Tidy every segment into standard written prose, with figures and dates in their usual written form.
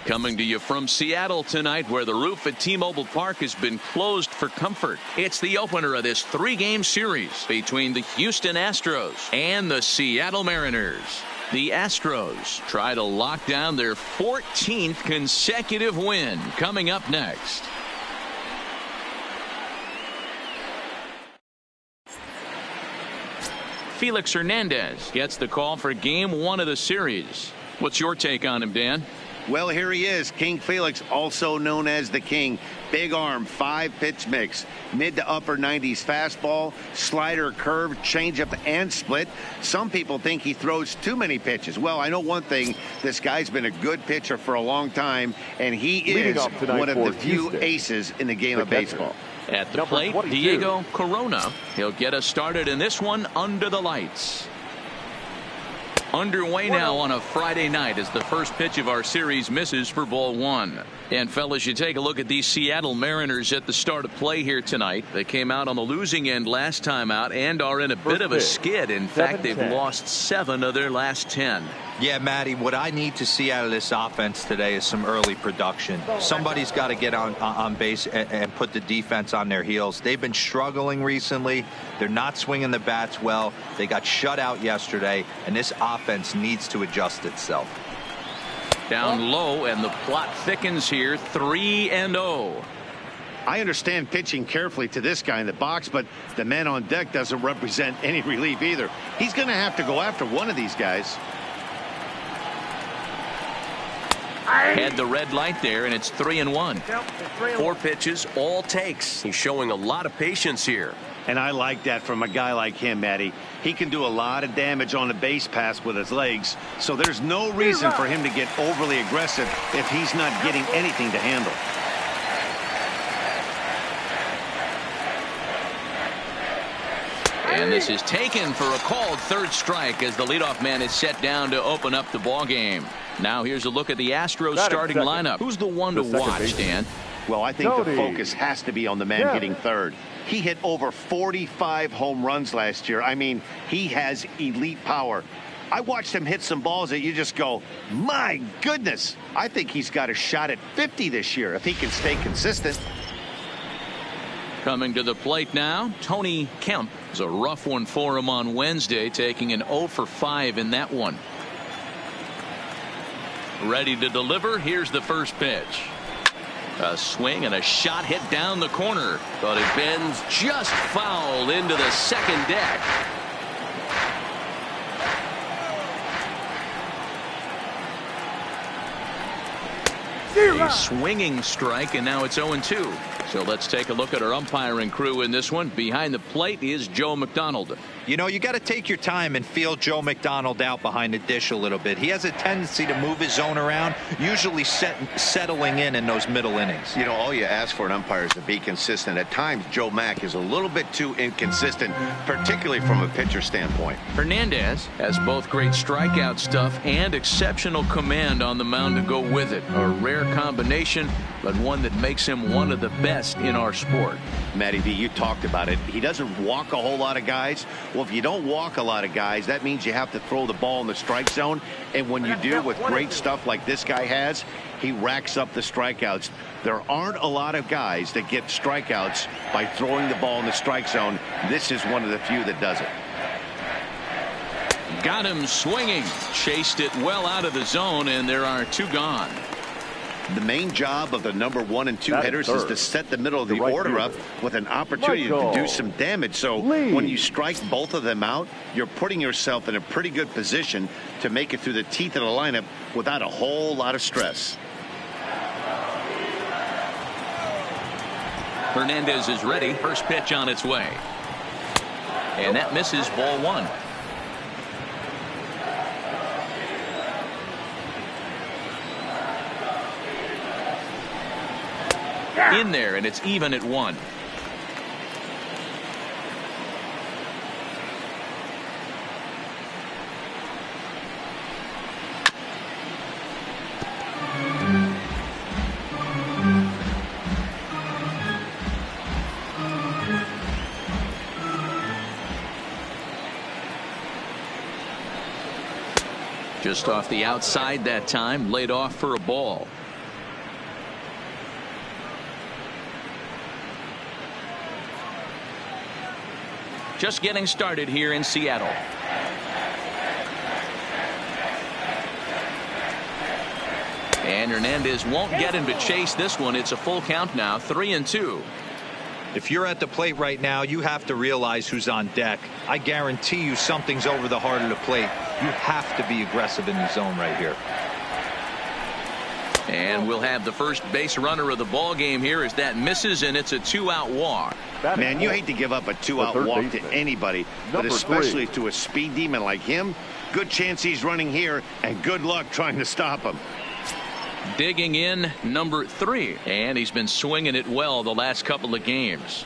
Coming to you from Seattle tonight, where the roof at T-Mobile Park has been closed for comfort. It's the opener of this 3-game series between the Houston Astros and the Seattle Mariners. The Astros try to lock down their 14th consecutive win. Coming up next. Felix Hernandez gets the call for game 1 of the series. What's your take on him, Dan? Well, here he is, King Felix, also known as the King. Big arm, 5-pitch mix, mid to upper 90s fastball, slider, curve, changeup, and split. Some people think he throws too many pitches. Well, I know one thing. This guy's been a good pitcher for a long time, and he is one of the few aces in the game of baseball. At the plate, Diego Corona. He'll get us started in this one under the lights. Underway now on a Friday night as the first pitch of our series misses for ball 1. And fellas, you take a look at these Seattle Mariners at the start of play here tonight. They came out on the losing end last time out and are in a bit of a skid. In fact, they've lost 7 of their last 10. Yeah, Matty, what I need to see out of this offense today is some early production. Somebody's got to get on base and put the defense on their heels. They've been struggling recently. They're not swinging the bats well. They got shut out yesterday, and this offense needs to adjust itself. Down low, and the plot thickens here, 3-0. I understand pitching carefully to this guy in the box, but the man on deck doesn't represent any relief either. He's going to have to go after one of these guys. Had the red light there, and it's 3-1. 4 pitches, all takes. He's showing a lot of patience here. And I like that from a guy like him, Matty. He can do a lot of damage on the base pass with his legs, so there's no reason for him to get overly aggressive if he's not getting anything to handle. And this is taken for a called third strike as the leadoff man is set down to open up the ball game. Now here's a look at the Astros starting lineup. Who's the one to watch, Dan? Well, I think the focus has to be on the man hitting third. He hit over 45 home runs last year. I mean, he has elite power. I watched him hit some balls that you just go, my goodness. I think he's got a shot at 50 this year if he can stay consistent. Coming to the plate now, Tony Kemp. It was a rough one for him on Wednesday, taking an 0 for 5 in that one. Ready to deliver. Here's the first pitch. A swing and a shot hit down the corner, but it bends just foul into the second deck. A swinging strike, and now it's 0-2. So let's take a look at our umpiring crew in this one. Behind the plate is Joe McDonald. You know, you got to take your time and feel Joe McDonald out behind the dish a little bit. He has a tendency to move his zone around, usually settling in those middle innings. You know, all you ask for an umpire is to be consistent. At times, Joe Mack is a little bit too inconsistent, particularly from a pitcher standpoint. Hernandez has both great strikeout stuff and exceptional command on the mound to go with it. A rare combination, but one that makes him one of the best in our sport. Matty V, you talked about it. He doesn't walk a whole lot of guys. Well, if you don't walk a lot of guys, that means you have to throw the ball in the strike zone. And when you do with great stuff like this guy has, he racks up the strikeouts. There aren't a lot of guys that get strikeouts by throwing the ball in the strike zone. This is one of the few that does it. Got him swinging. Chased it well out of the zone, and there are 2 gone. The main job of the number 1 and 2 hitters is to set the middle of the order up with an opportunity to do some damage. So when you strike both of them out, you're putting yourself in a pretty good position to make it through the teeth of the lineup without a whole lot of stress. Hernandez is ready. First pitch on its way. And that misses, ball 1. In there, and it's even at 1. Just off the outside that time, laid off for a ball. just getting started here in Seattle. And Hernandez won't get him to chase this one. It's a full count now, 3-2. If you're at the plate right now, you have to realize who's on deck. I guarantee you something's over the heart of the plate. You have to be aggressive in the zone right here. And we'll have the first base runner of the ball game here as that misses, and it's a 2-out walk. Man, you hate to give up a 2-out walk to anybody, but especially to a speed demon like him. Good chance he's running here, and good luck trying to stop him. Digging in, number 3, and he's been swinging it well the last couple of games.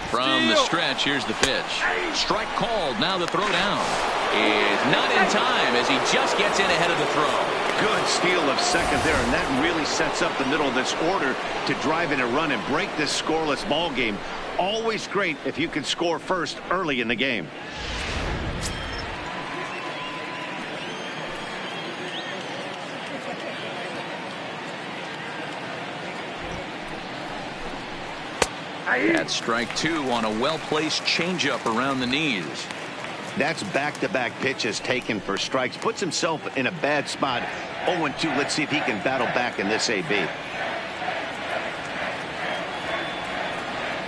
From the stretch, here's the pitch. Strike called. Now the throw down is not in time as he just gets in ahead of the throw. Good steal of second there, and that really sets up the middle of this order to drive in a run and break this scoreless ball game. Always great if you can score first early in the game. That's strike 2 on a well-placed changeup around the knees. That's back-to-back pitches taken for strikes. Puts himself in a bad spot. 0-2. Let's see if he can battle back in this AB.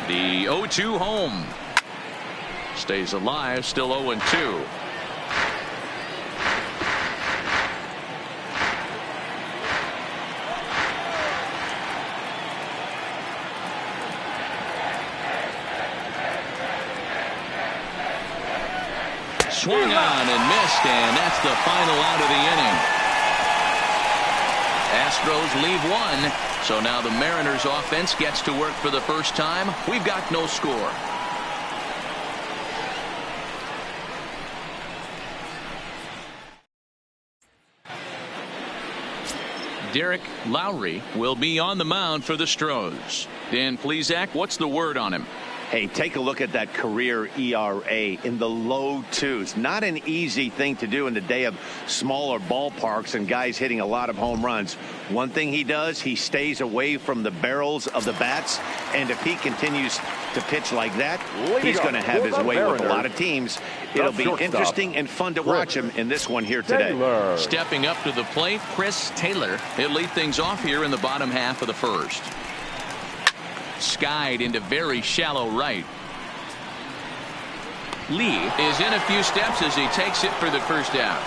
The 0-2 home. Stays alive, still 0-2. Swung on and missed, and that's the final out of the inning. Astros leave 1, so now the Mariners offense gets to work for the first time. We've got no score. Derek Lowry will be on the mound for the Astros. Dan Plesac, what's the word on him? Hey, take a look at that career ERA in the low 2s. Not an easy thing to do in the day of smaller ballparks and guys hitting a lot of home runs. One thing he does, he stays away from the barrels of the bats, and if he continues to pitch like that, he's going to have his way with a lot of teams. It'll be interesting and fun to watch him in this one here today. Stepping up to the plate, Chris Taylor. He'll lead things off here in the bottom half of the first. Skied into very shallow right. Lee is in a few steps as he takes it for the first out.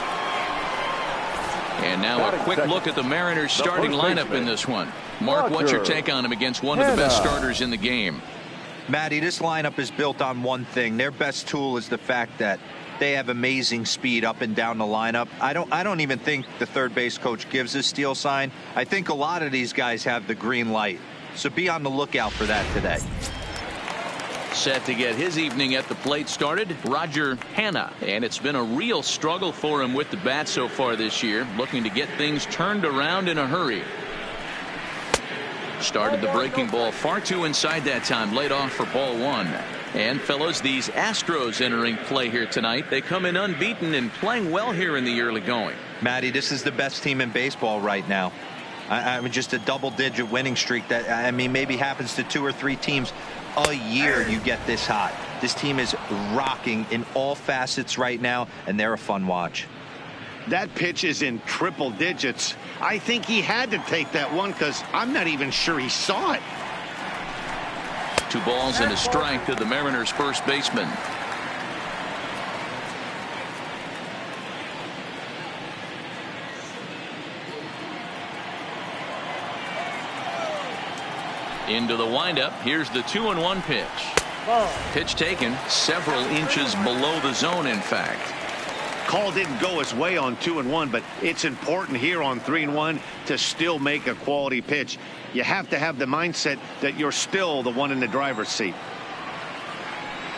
And now a quick look at the Mariners starting lineup in this one. Mark, what's your take on him against one of the best starters in the game? Matty, this lineup is built on one thing. Their best tool is the fact that they have amazing speed up and down the lineup. I don't even think the third base coach gives a steal sign. I think a lot of these guys have the green light. So be on the lookout for that today. Set to get his evening at the plate started, Roger Hanna. And it's been a real struggle for him with the bat so far this year, looking to get things turned around in a hurry. Started the breaking ball far too inside that time, laid off for ball 1. And fellas, these Astros entering play here tonight. They come in unbeaten and playing well here in the early going. Matty, this is the best team in baseball right now. I mean, just a double-digit winning streak that, I mean, maybe happens to 2 or 3 teams a year. You get this hot. This team is rocking in all facets right now, and they're a fun watch. That pitch is in triple digits. I think he had to take that one because I'm not even sure he saw it. 2 balls and a strike to the Mariners first baseman. Into the windup. Here's the 2-1 pitch. Pitch taken several inches below the zone, in fact. Call didn't go his way on 2-1, but it's important here on 3-1 to still make a quality pitch. You have to have the mindset that you're still the one in the driver's seat.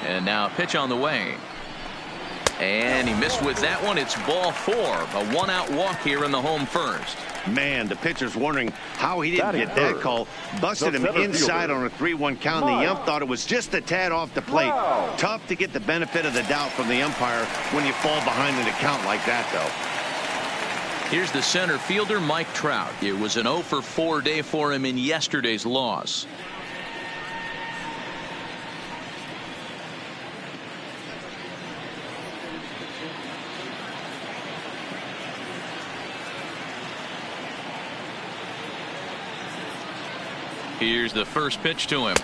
And now a pitch on the way. And he missed with that one. It's ball 4. A 1-out walk here in the home first. Man, the pitcher's wondering how he didn't get that call. Busted him inside on a 3-1 count, and the ump thought it was just a tad off the plate. Tough to get the benefit of the doubt from the umpire when you fall behind in a count like that, though. Here's the center fielder, Mike Trout. It was an 0 for 4 day for him in yesterday's loss. Here's the first pitch to him.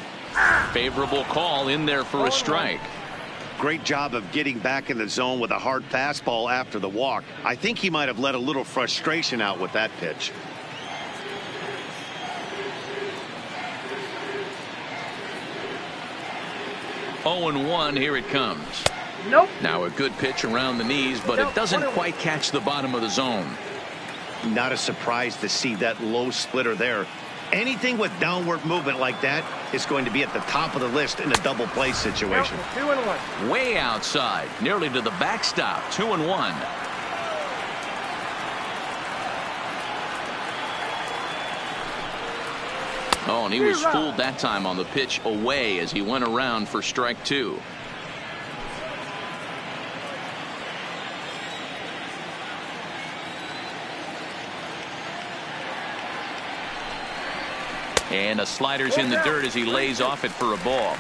Favorable call in there for a strike. Great job of getting back in the zone with a hard fastball after the walk. I think he might have let a little frustration out with that pitch. Oh and 1, here it comes. Nope. Now a good pitch around the knees, but it doesn't quite catch the bottom of the zone. Not a surprise to see that low splitter there. Anything with downward movement like that is going to be at the top of the list in a double play situation. 2-1. Way outside, nearly to the backstop. 2-1. Oh, and he was fooled that time on the pitch away as he went around for strike 2. And a slider's in the dirt as he lays off it for a ball.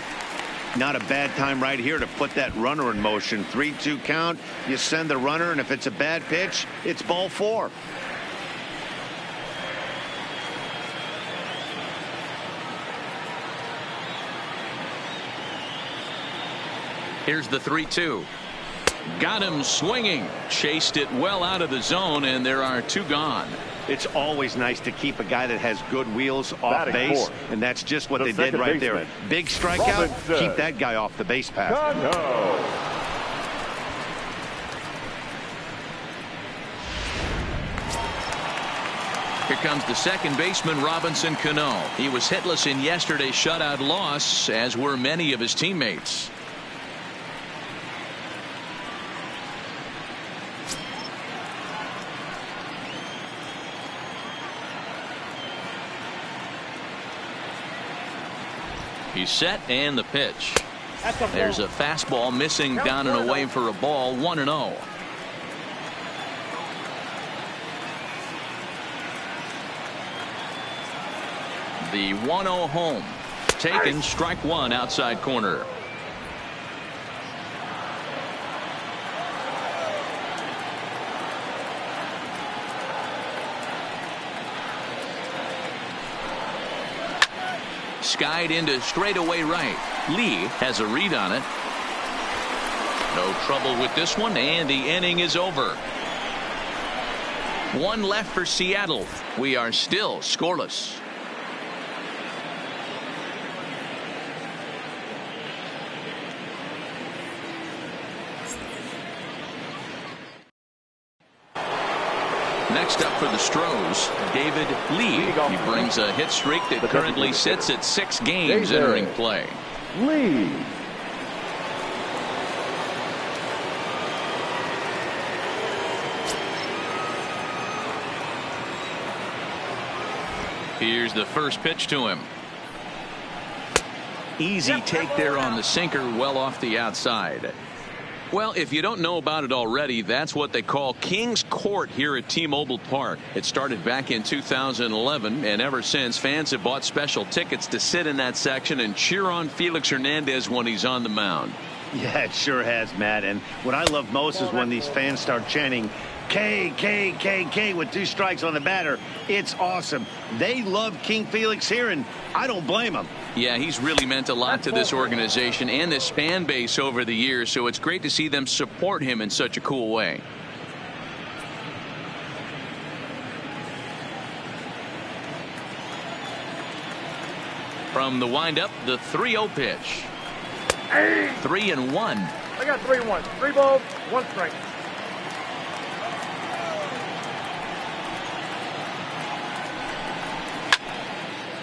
Not a bad time right here to put that runner in motion. 3-2 count. You send the runner, and if it's a bad pitch, it's ball 4. Here's the 3-2. Got him swinging. Chased it well out of the zone, and there are 2 gone. It's always nice to keep a guy that has good wheels off base, and that's just what they did right there. Big strikeout, keep that guy off the base path. Here comes the second baseman, Robinson Cano. He was hitless in yesterday's shutout loss, as were many of his teammates. He's set, and the pitch. There's a fastball missing down and away for a ball. 1-0. The 1-0 home. Taken, strike 1 outside corner. Skied into straightaway right. Lee has a read on it. No trouble with this one, and the inning is over. 1 left for Seattle. We are still scoreless. Next up for the Astros, David Lee. He brings a hit streak that currently sits at 6 games entering play. Lee. Here's the first pitch to him. Easy take there on the sinker, well off the outside. Well, if you don't know about it already, that's what they call King's Court here at T-Mobile Park. It started back in 2011, and ever since, fans have bought special tickets to sit in that section and cheer on Felix Hernandez when he's on the mound. Yeah, it sure has, Matt. And what I love most is when these fans start chanting K, K, K, K with 2 strikes on the batter. It's awesome. They love King Felix here, and I don't blame them. Yeah, he's really meant a lot to this organization and this fan base over the years, so it's great to see them support him in such a cool way. From the windup, the 3-0 pitch. 3-1. I got 3-1. 3 balls, 1 strike.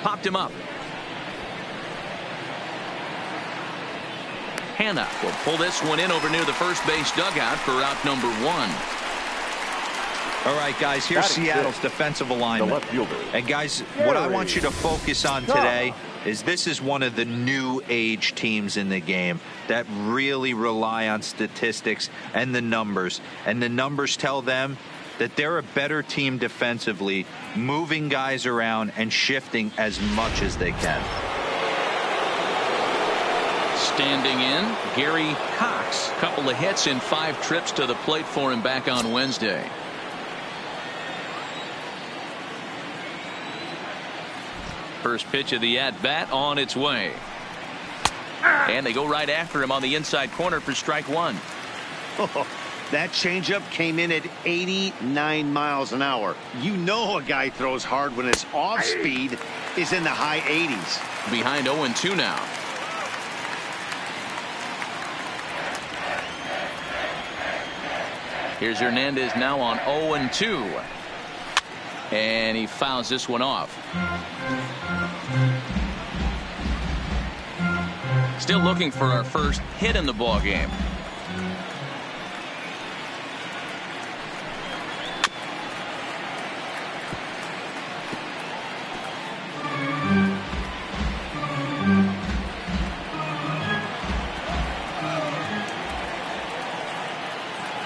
Popped him up. Hanna will pull this one in over near the first base dugout for out number 1. All right, guys, here's Batting Seattle's sixth, defensive the alignment. left fielder. And, guys, what I want you to focus on today is this is one of the new age teams in the game that really rely on statistics and the numbers. And the numbers tell them that they're a better team defensively, moving guys around and shifting as much as they can. Standing in, Gary Cox. Couple of hits in 5 trips to the plate for him back on Wednesday. First pitch of the at-bat on its way. And they go right after him on the inside corner for strike 1. That changeup came in at 89 miles an hour. You know a guy throws hard when his off speed is in the high 80s. Behind 0-2 now. Here's Hernandez now on 0-2. And he fouls this one off. Still looking for our first hit in the ball game.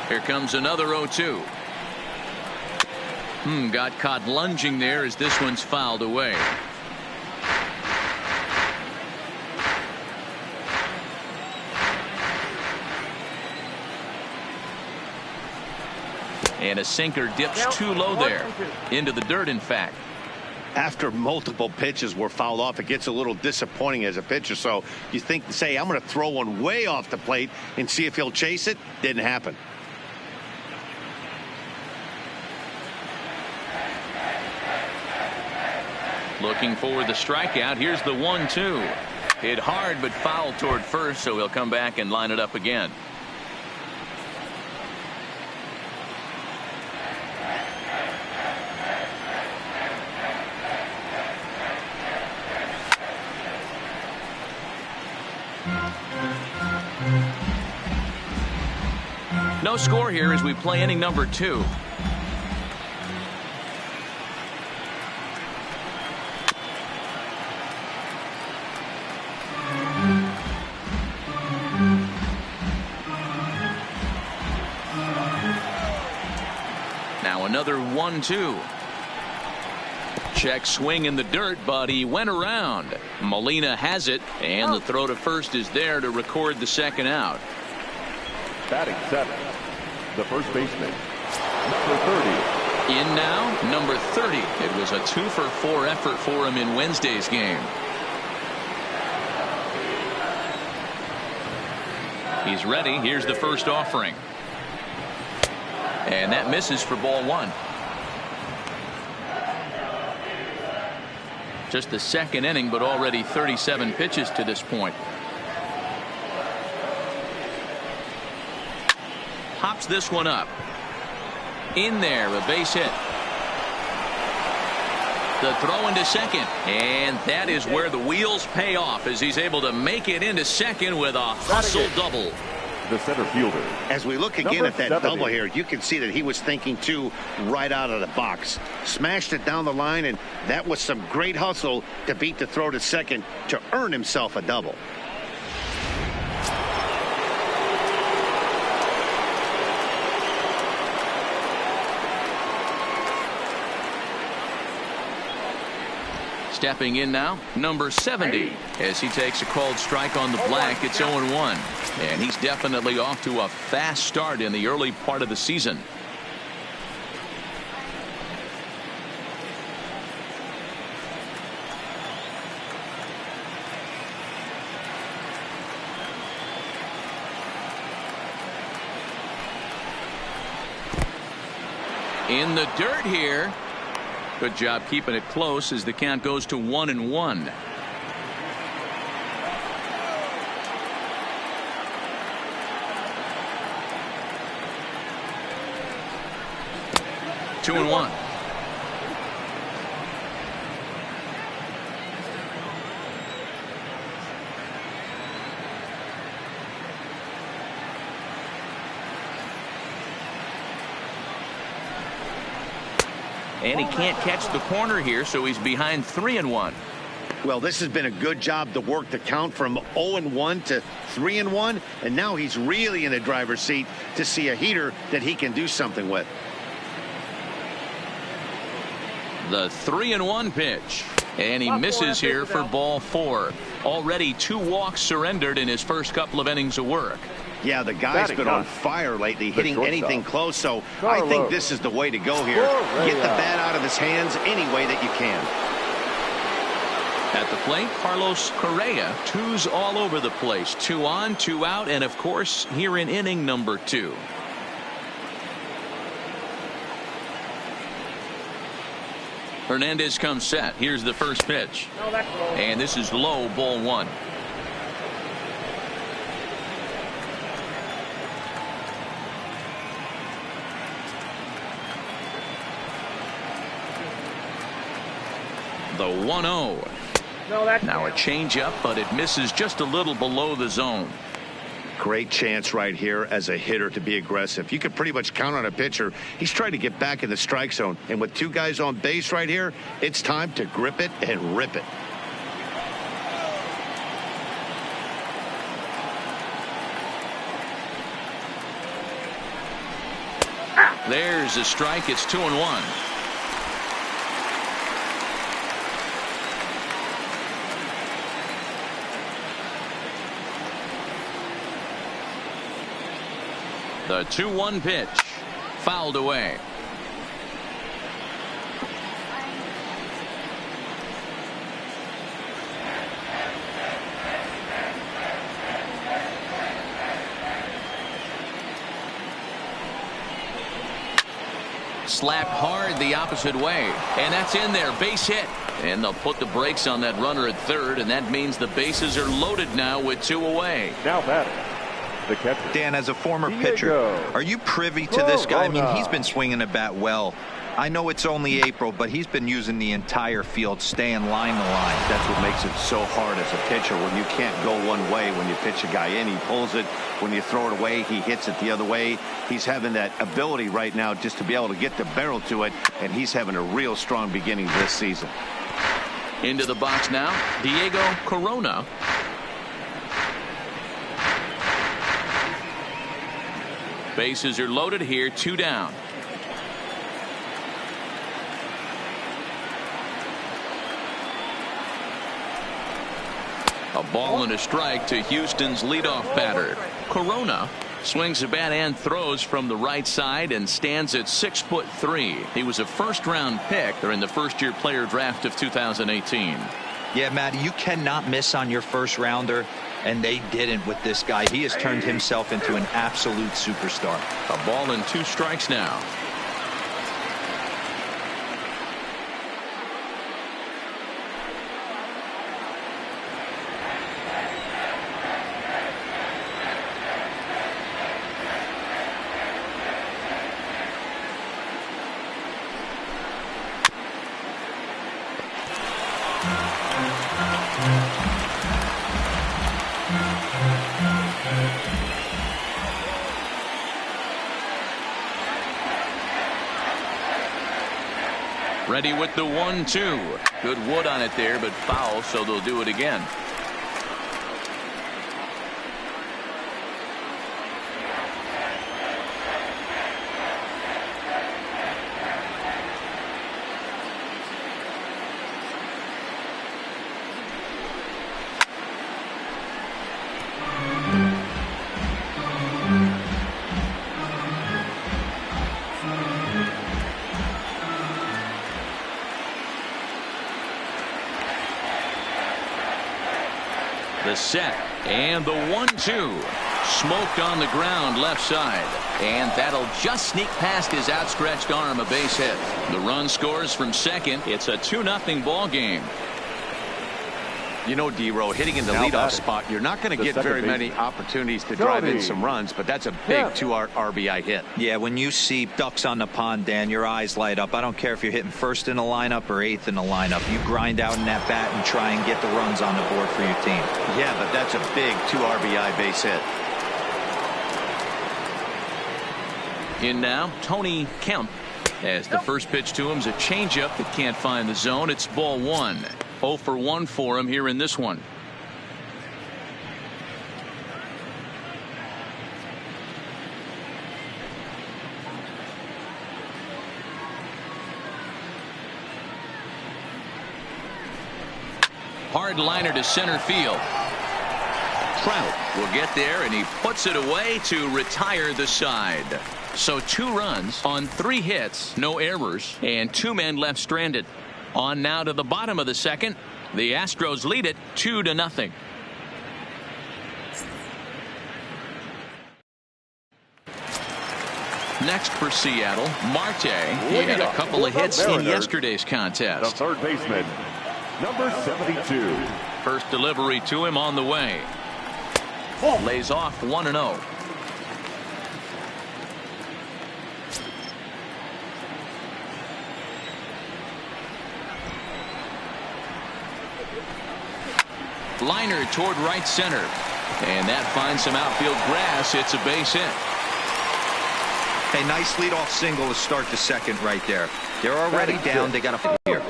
Here comes another 0-2. Got caught lunging there as this one's fouled away. And a sinker dips too low there. Into the dirt, in fact. After multiple pitches were fouled off, it gets a little disappointing as a pitcher. So you say, I'm going to throw one way off the plate and see if he'll chase it. Didn't happen. Looking for the strikeout. Here's the 1-2. Hit hard but fouled toward first, so he'll come back and line it up again. No score here as we play inning number 2. Now another 1-2. Check swing in the dirt, but he went around. Molina has it, and the throw to first is there to record the second out. Batting 7, the first baseman, number 30. In now, number 30. It was a 2-for-4 effort for him in Wednesday's game. He's ready. Here's the first offering. And that misses for ball 1. Just the second inning, but already 37 pitches to this point. Hops this one up. In there, a base hit. The throw into second. And that is where the wheels pay off as he's able to make it into second with a hustle double. The center fielder. As we look again Number at that 70. double here, you can see that he was thinking too right out of the box. Smashed it down the line, and that was some great hustle to beat the throw to second to earn himself a double. Stepping in now, number 70, as he takes a called strike on the black. It's 0-1, and he's definitely off to a fast start in the early part of the season. In the dirt here. Good job keeping it close as the count goes to 1-1. Two and one. And he can't catch the corner here, so he's behind 3-1. Well, this has been a good job to work the count from 0-1 to 3-1, and now he's really in the driver's seat to see a heater that he can do something with. The 3-1 pitch, and he misses here for ball 4. Already 2 walks surrendered in his first couple of innings of work. Yeah, the guy's been on fire lately, hitting anything close, so I think this is the way to go here. Get the bat out of his hands any way that you can. At the plate, Carlos Correa, 2s all over the place. 2 on, 2 out, and of course, here in inning number 2. Hernandez comes set. Here's the first pitch. And this is low, ball 1. The 1-0. Now a changeup, but it misses just a little below the zone. Great chance right here as a hitter to be aggressive. You can pretty much count on a pitcher. He's trying to get back in the strike zone. And with 2 guys on base right here, it's time to grip it and rip it. There's a strike. It's 2-1. The 2-1 pitch, fouled away. Slapped hard the opposite way, and that's in there. Base hit, and they'll put the brakes on that runner at third, and that means the bases are loaded now with 2 away. Now batting, the catcher. Dan, as a former pitcher, are you privy to this guy? I mean, he's been swinging the bat well. I know it's only April, but he's been using the entire field, staying line to line. That's what makes it so hard as a pitcher when you can't go one way. When you pitch a guy in, he pulls it. When you throw it away, he hits it the other way. He's having that ability right now just to be able to get the barrel to it, and he's having a real strong beginning this season. Into the box now, Diego Corona. Bases are loaded here, 2 down. A ball and a strike to Houston's leadoff batter. Corona swings a bat and throws from the right side and stands at 6'3". He was a first-round pick during the first-year player draft of 2018. Yeah, Matty, you cannot miss on your first rounder, and they didn't with this guy. He has turned himself into an absolute superstar. A ball and 2 strikes now. Ready with the 1-2. Good wood on it there, but foul, so they'll do it again. The set and the 1-2. Smoked on the ground left side, and that'll just sneak past his outstretched arm, a base hit. The run scores from second. It's a 2-0 ball game. You know, D-Row, hitting in the leadoff spot, you're not going to get very many opportunities to drive in some runs, but that's a big 2 RBI hit. Yeah, when you see ducks on the pond, Dan, your eyes light up. I don't care if you're hitting first in the lineup or 8th in the lineup. You grind out in that bat and try and get the runs on the board for your team. Yeah, but that's a big 2 RBI base hit. In now, Tony Kemp. As the first pitch to him is a changeup that can't find the zone. It's ball one. 0 for 1 for him here in this one. Hard liner to center field. Trout will get there, and he puts it away to retire the side. So 2 runs on 3 hits, no errors, and 2 men left stranded. On now to the bottom of the second. The Astros lead it 2-0. Next for Seattle, Marte. He had a couple of hits in yesterday's contest. The third baseman, number 72. First delivery to him on the way. Lays off 1-0. Liner toward right center, and that finds some outfield grass. It's a base hit. A nice leadoff single to start the second right there. They're already down. They got to here.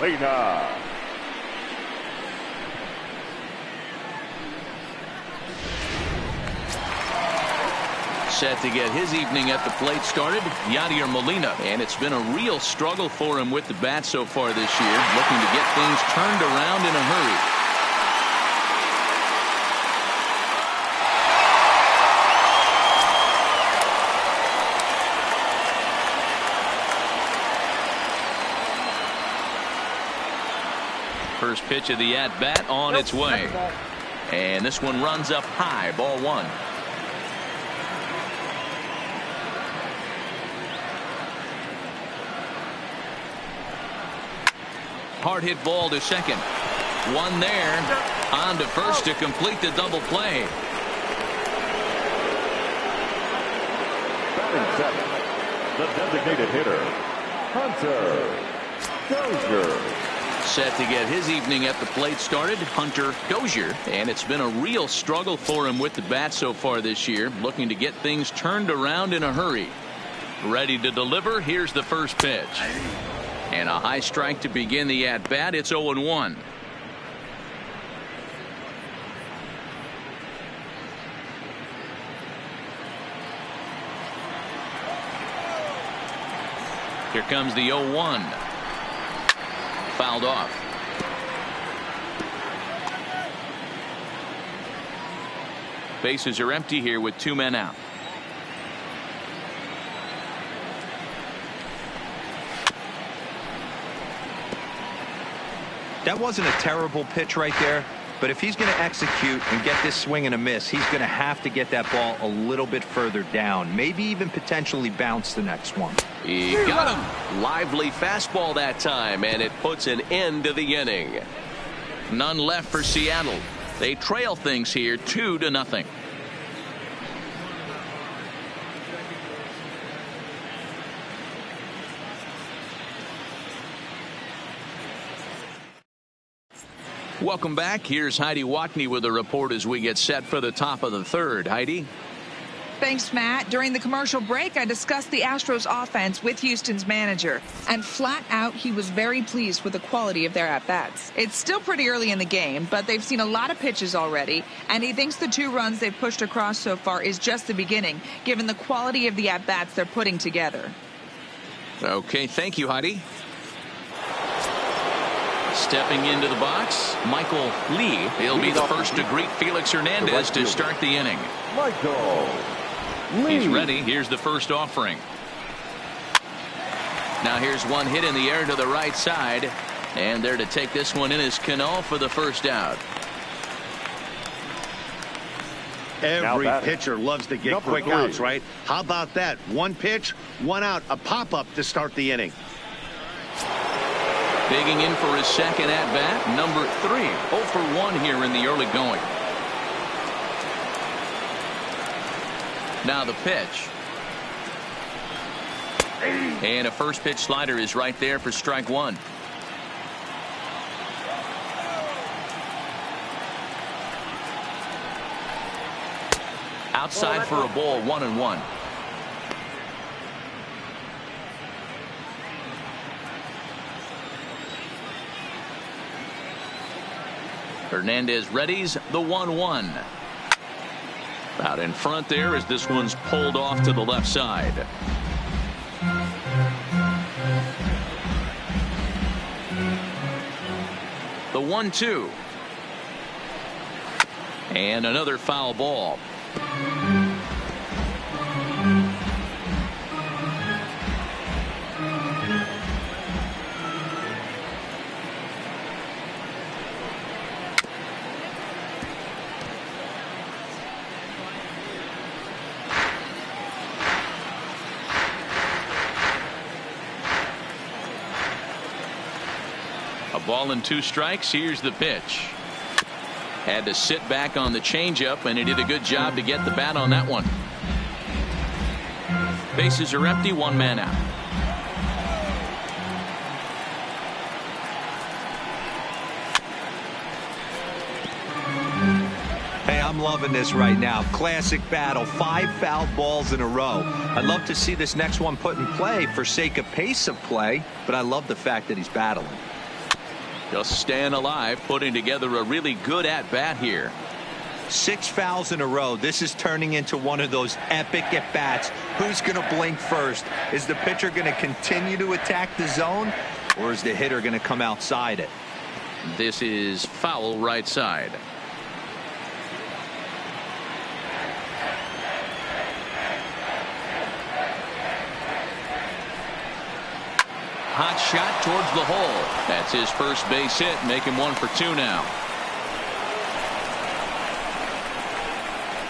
Set to get his evening at the plate started, Yadier Molina. And it's been a real struggle for him with the bat so far this year, looking to get things turned around in a hurry. First pitch of the at-bat on its way. And this one runs up high, ball one. Hard hit ball to second. One there. On to first to complete the double play. Batting seventh, the designated hitter, Hunter Dozier. Set to get his evening at the plate started, Hunter Dozier. And it's been a real struggle for him with the bat so far this year, looking to get things turned around in a hurry. Ready to deliver. Here's the first pitch. And a high strike to begin the at-bat. It's 0-1. Here comes the 0-1. Fouled off. Bases are empty here with 2 men out. That wasn't a terrible pitch right there, but if he's going to execute and get this swing and a miss, he's going to have to get that ball a little bit further down, maybe even potentially bounce the next one. He got him. Lively fastball that time, and it puts an end to the inning. None left for Seattle. They trail things here 2-0. Welcome back. Here's Heidi Watney with a report as we get set for the top of the third. Heidi. Thanks, Matt. During the commercial break, I discussed the Astros offense with Houston's manager, and flat out, he was very pleased with the quality of their at-bats. It's still pretty early in the game, but they've seen a lot of pitches already, and he thinks the 2 runs they've pushed across so far is just the beginning, given the quality of the at-bats they're putting together. Okay, thank you, Heidi. Stepping into the box, Michael Lee. He'll be the first to greet Felix Hernandez to start the inning. Michael Lee. He's ready. Here's the first offering. Now here's one hit in the air to the right side. And there to take this one in is Cano for the first out. Every pitcher loves to get quick outs, right? How about that? 1 pitch, 1 out, a pop-up to start the inning. Digging in for his second at-bat, number 3. 0 for 1 here in the early going. Now the pitch. And a first pitch slider is right there for strike 1. Outside for a ball, 1-1. Hernandez readies the 1-1. Out in front there as this one's pulled off to the left side. The 1-2. And another foul ball. A ball and 2 strikes. Here's the pitch. Had to sit back on the changeup, and he did a good job to get the bat on that one. Bases are empty, 1 man out. Hey, I'm loving this right now. Classic battle. 5 foul balls in a row. I'd love to see this next one put in play for sake of pace of play, but I love the fact that he's battling. Just staying alive, putting together a really good at-bat here. 6 fouls in a row. This is turning into one of those epic at-bats. Who's going to blink first? Is the pitcher going to continue to attack the zone, or is the hitter going to come outside it? This is foul right side. Hot shot towards the hole. That's his first base hit, making 1 for 2 now.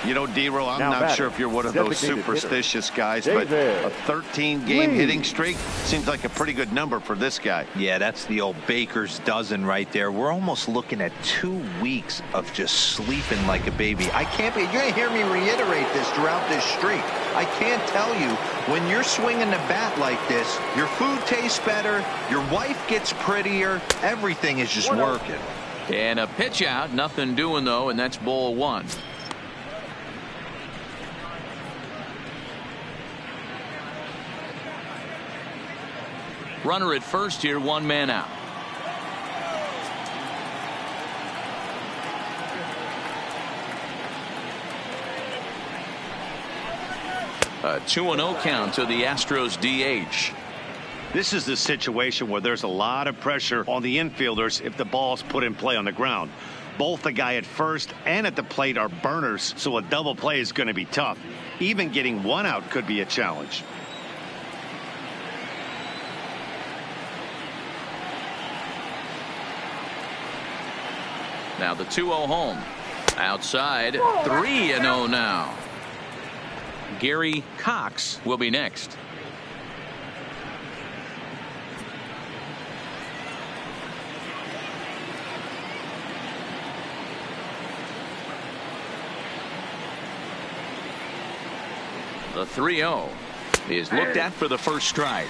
You know, D-Row, I'm Now not batting, sure if you're one of those designated superstitious guys, David but a 13-game Lee. hitting streak seems like a pretty good number for this guy. Yeah, that's the old baker's dozen right there. We're almost looking at 2 weeks of just sleeping like a baby. I can't be. You're going to hear me reiterate this throughout this streak. I can't tell you, when you're swinging the bat like this, your food tastes better, your wife gets prettier, everything is just working. And a pitch out, nothing doing though, and that's ball 1. Runner at first here, 1 man out. A 2-0 count to the Astros DH. This is the situation where there's a lot of pressure on the infielders if the ball's put in play on the ground. Both the guy at first and at the plate are burners, so a double play is going to be tough. Even getting 1 out could be a challenge. Now the 2-0 home. Outside, 3-0 now. Gary Cox will be next. The 3-0 is looked at for the first strike.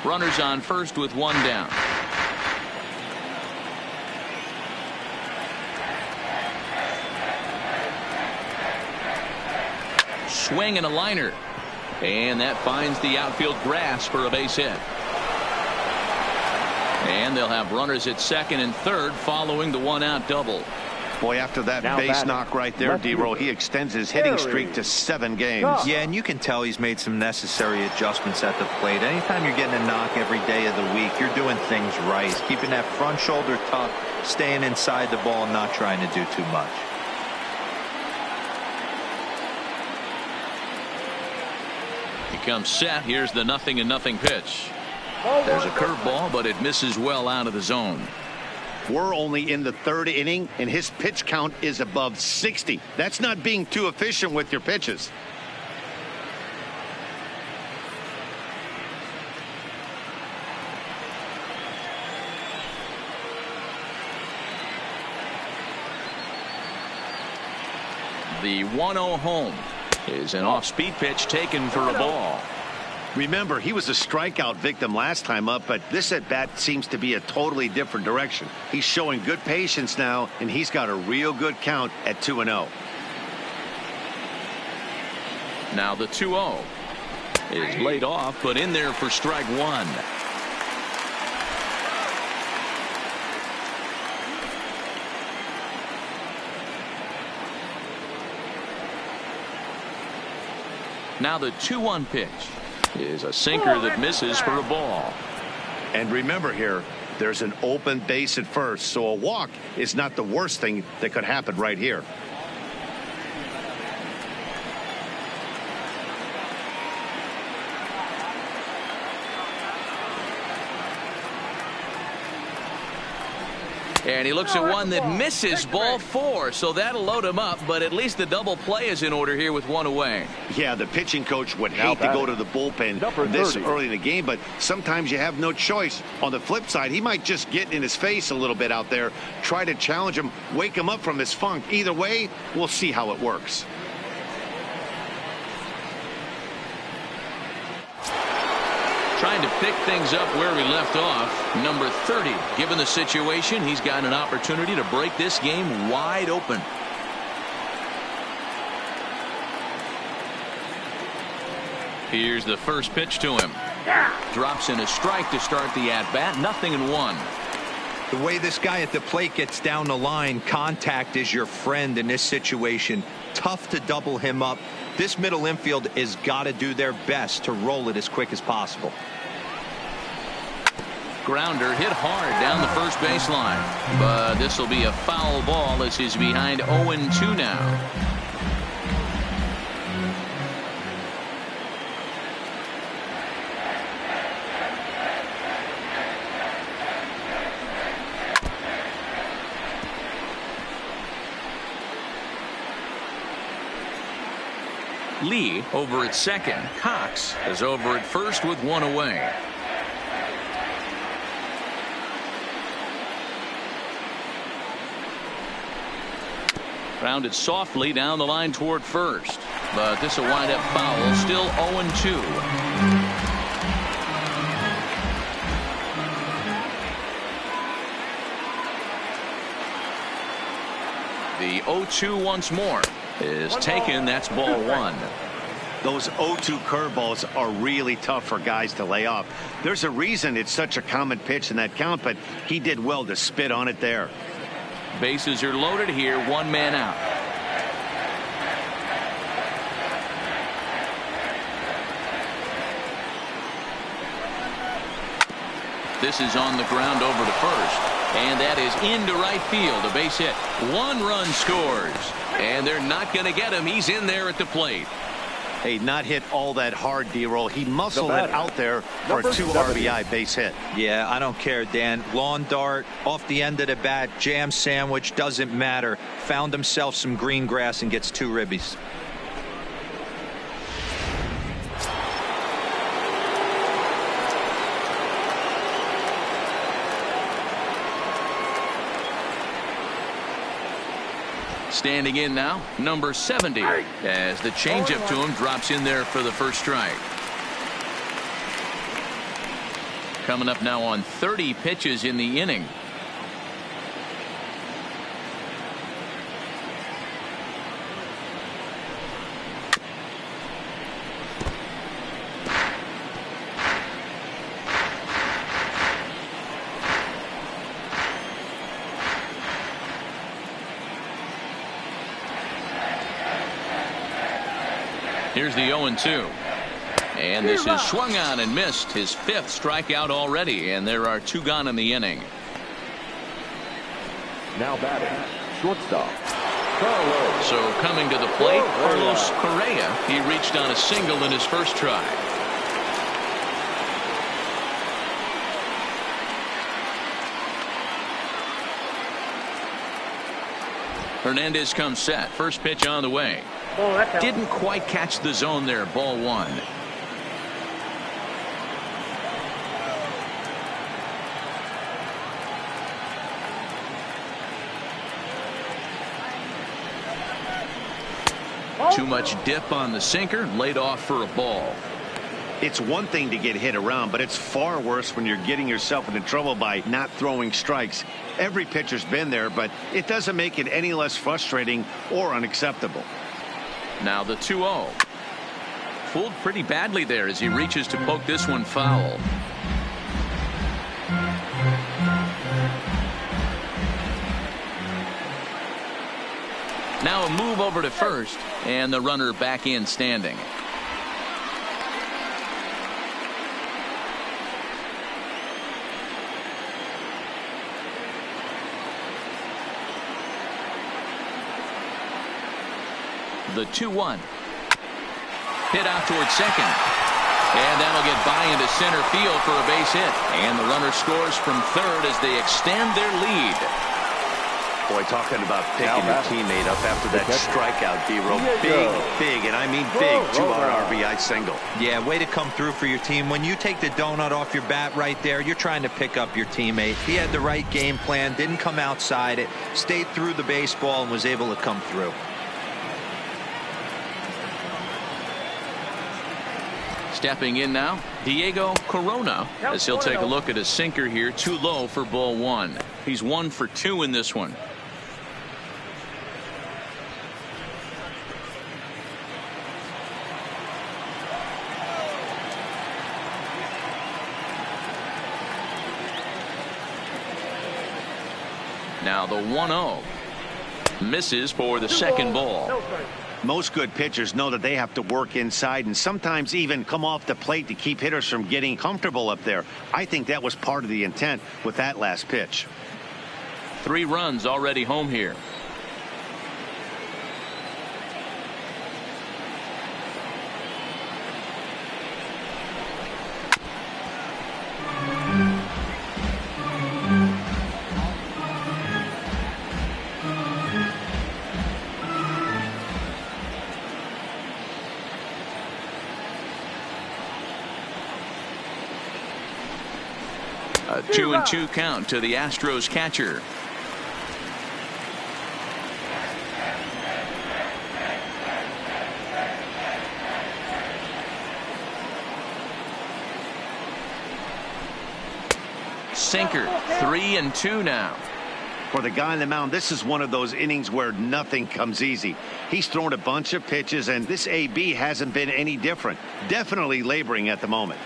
Runners on first with 1 down. Swing and a liner. And that finds the outfield grass for a base hit. And they'll have runners at second and third following the 1-out double. Boy, after that Now base batting, knock right there, left D-Row, field. he extends his hitting streak to 7 games. Stop. Yeah, and you can tell he's made some necessary adjustments at the plate. Anytime you're getting a knock every day of the week, you're doing things right. Keeping that front shoulder tucked, staying inside the ball, and not trying to do too much. He comes set. Here's the 0-0 pitch. There's a curveball, but it misses well out of the zone. We're only in the 3rd inning, and his pitch count is above 60. That's not being too efficient with your pitches. The 1-0 home is an off-speed pitch taken for a ball. Remember, he was a strikeout victim last time up, but this at-bat seems to be a totally different direction. He's showing good patience now, and he's got a real good count at 2-0. Now the 2-0 is laid off, but in there for strike one. Now the 2-1 pitch is a sinker that misses for a ball. And remember here, there's an open base at first, so a walk is not the worst thing that could happen right here. And he looks at one that misses, ball 4, so that'll load him up, but at least the double play is in order here with one away. Yeah, the pitching coach would hate to go to the bullpen this early in the game, but sometimes you have no choice. On the flip side, he might just get in his face a little bit out there, try to challenge him, wake him up from his funk. Either way, we'll see how it works. Trying to pick things up where we left off. Number 30. Given the situation, he's got an opportunity to break this game wide open. Here's the first pitch to him. Drops in a strike to start the at-bat. 0-1. The way this guy at the plate gets down the line, contact is your friend in this situation. Tough to double him up. This middle infield has got to do their best to roll it as quick as possible. Grounder hit hard down the first baseline, but this will be a foul ball as he's behind 0-2 now. Lee over at second. Cox is over at first with one away. Grounded softly down the line toward first, but this will wind up foul. Still 0-2. The 0-2 once more is taken. That's ball one. Those 0-2 curveballs are really tough for guys to lay off. There's a reason it's such a common pitch in that count, but he did well to spit on it there. Bases are loaded here. One man out. This is on the ground over to first, and that is into right field. A base hit. One run scores, and they're not going to get him. He's in there at the plate. Hey, not hit all that hard, D-roll. He muscled it out there for a 2 RBI base hit. Yeah, I don't care, Dan. Lawn dart, off the end of the bat, jam sandwich, doesn't matter. Found himself some green grass and gets 2 ribbies. Standing in now, number 70, as the changeup to him drops in there for the first strike. Coming up now on 30 pitches in the inning. Here's the 0-2. And this is swung on and missed. His 5th strikeout already, and there are 2 gone in the inning. Now batting, shortstop. So coming to the plate, Carlos Correa. He reached on a single in his first try. Hernandez comes set. First pitch on the way. Didn't quite catch the zone there. Ball 1. Too much dip on the sinker. Laid off for a ball. It's one thing to get hit around, but it's far worse when you're getting yourself into trouble by not throwing strikes. Every pitcher's been there, but it doesn't make it any less frustrating or unacceptable. Now the 2-0. Fooled pretty badly there as he reaches to poke this one foul. Now a move over to first, and the runner back in standing. The 2-1. Hit out towards second. And that'll get by into center field for a base hit. And the runner scores from third as they extend their lead. Boy, talking about picking your teammate up after that strikeout, D-Roll. Big, and I mean big, 2-out RBI single. Yeah, way to come through for your team. When you take the donut off your bat right there, you're trying to pick up your teammate. He had the right game plan, didn't come outside it, stayed through the baseball, and was able to come through. Stepping in now, Diego Corona, as he'll take a look at a sinker here, too low for ball one. He's 1 for 2 in this one. Now the 1-0 misses for the second ball. Most good pitchers know that they have to work inside and sometimes even come off the plate to keep hitters from getting comfortable up there. I think that was part of the intent with that last pitch. 3 runs already home here. A 2-2 count to the Astros catcher. Sinker, 3-2 now. For the guy on the mound, this is one of those innings where nothing comes easy. He's thrown a bunch of pitches, and this AB hasn't been any different. Definitely laboring at the moment.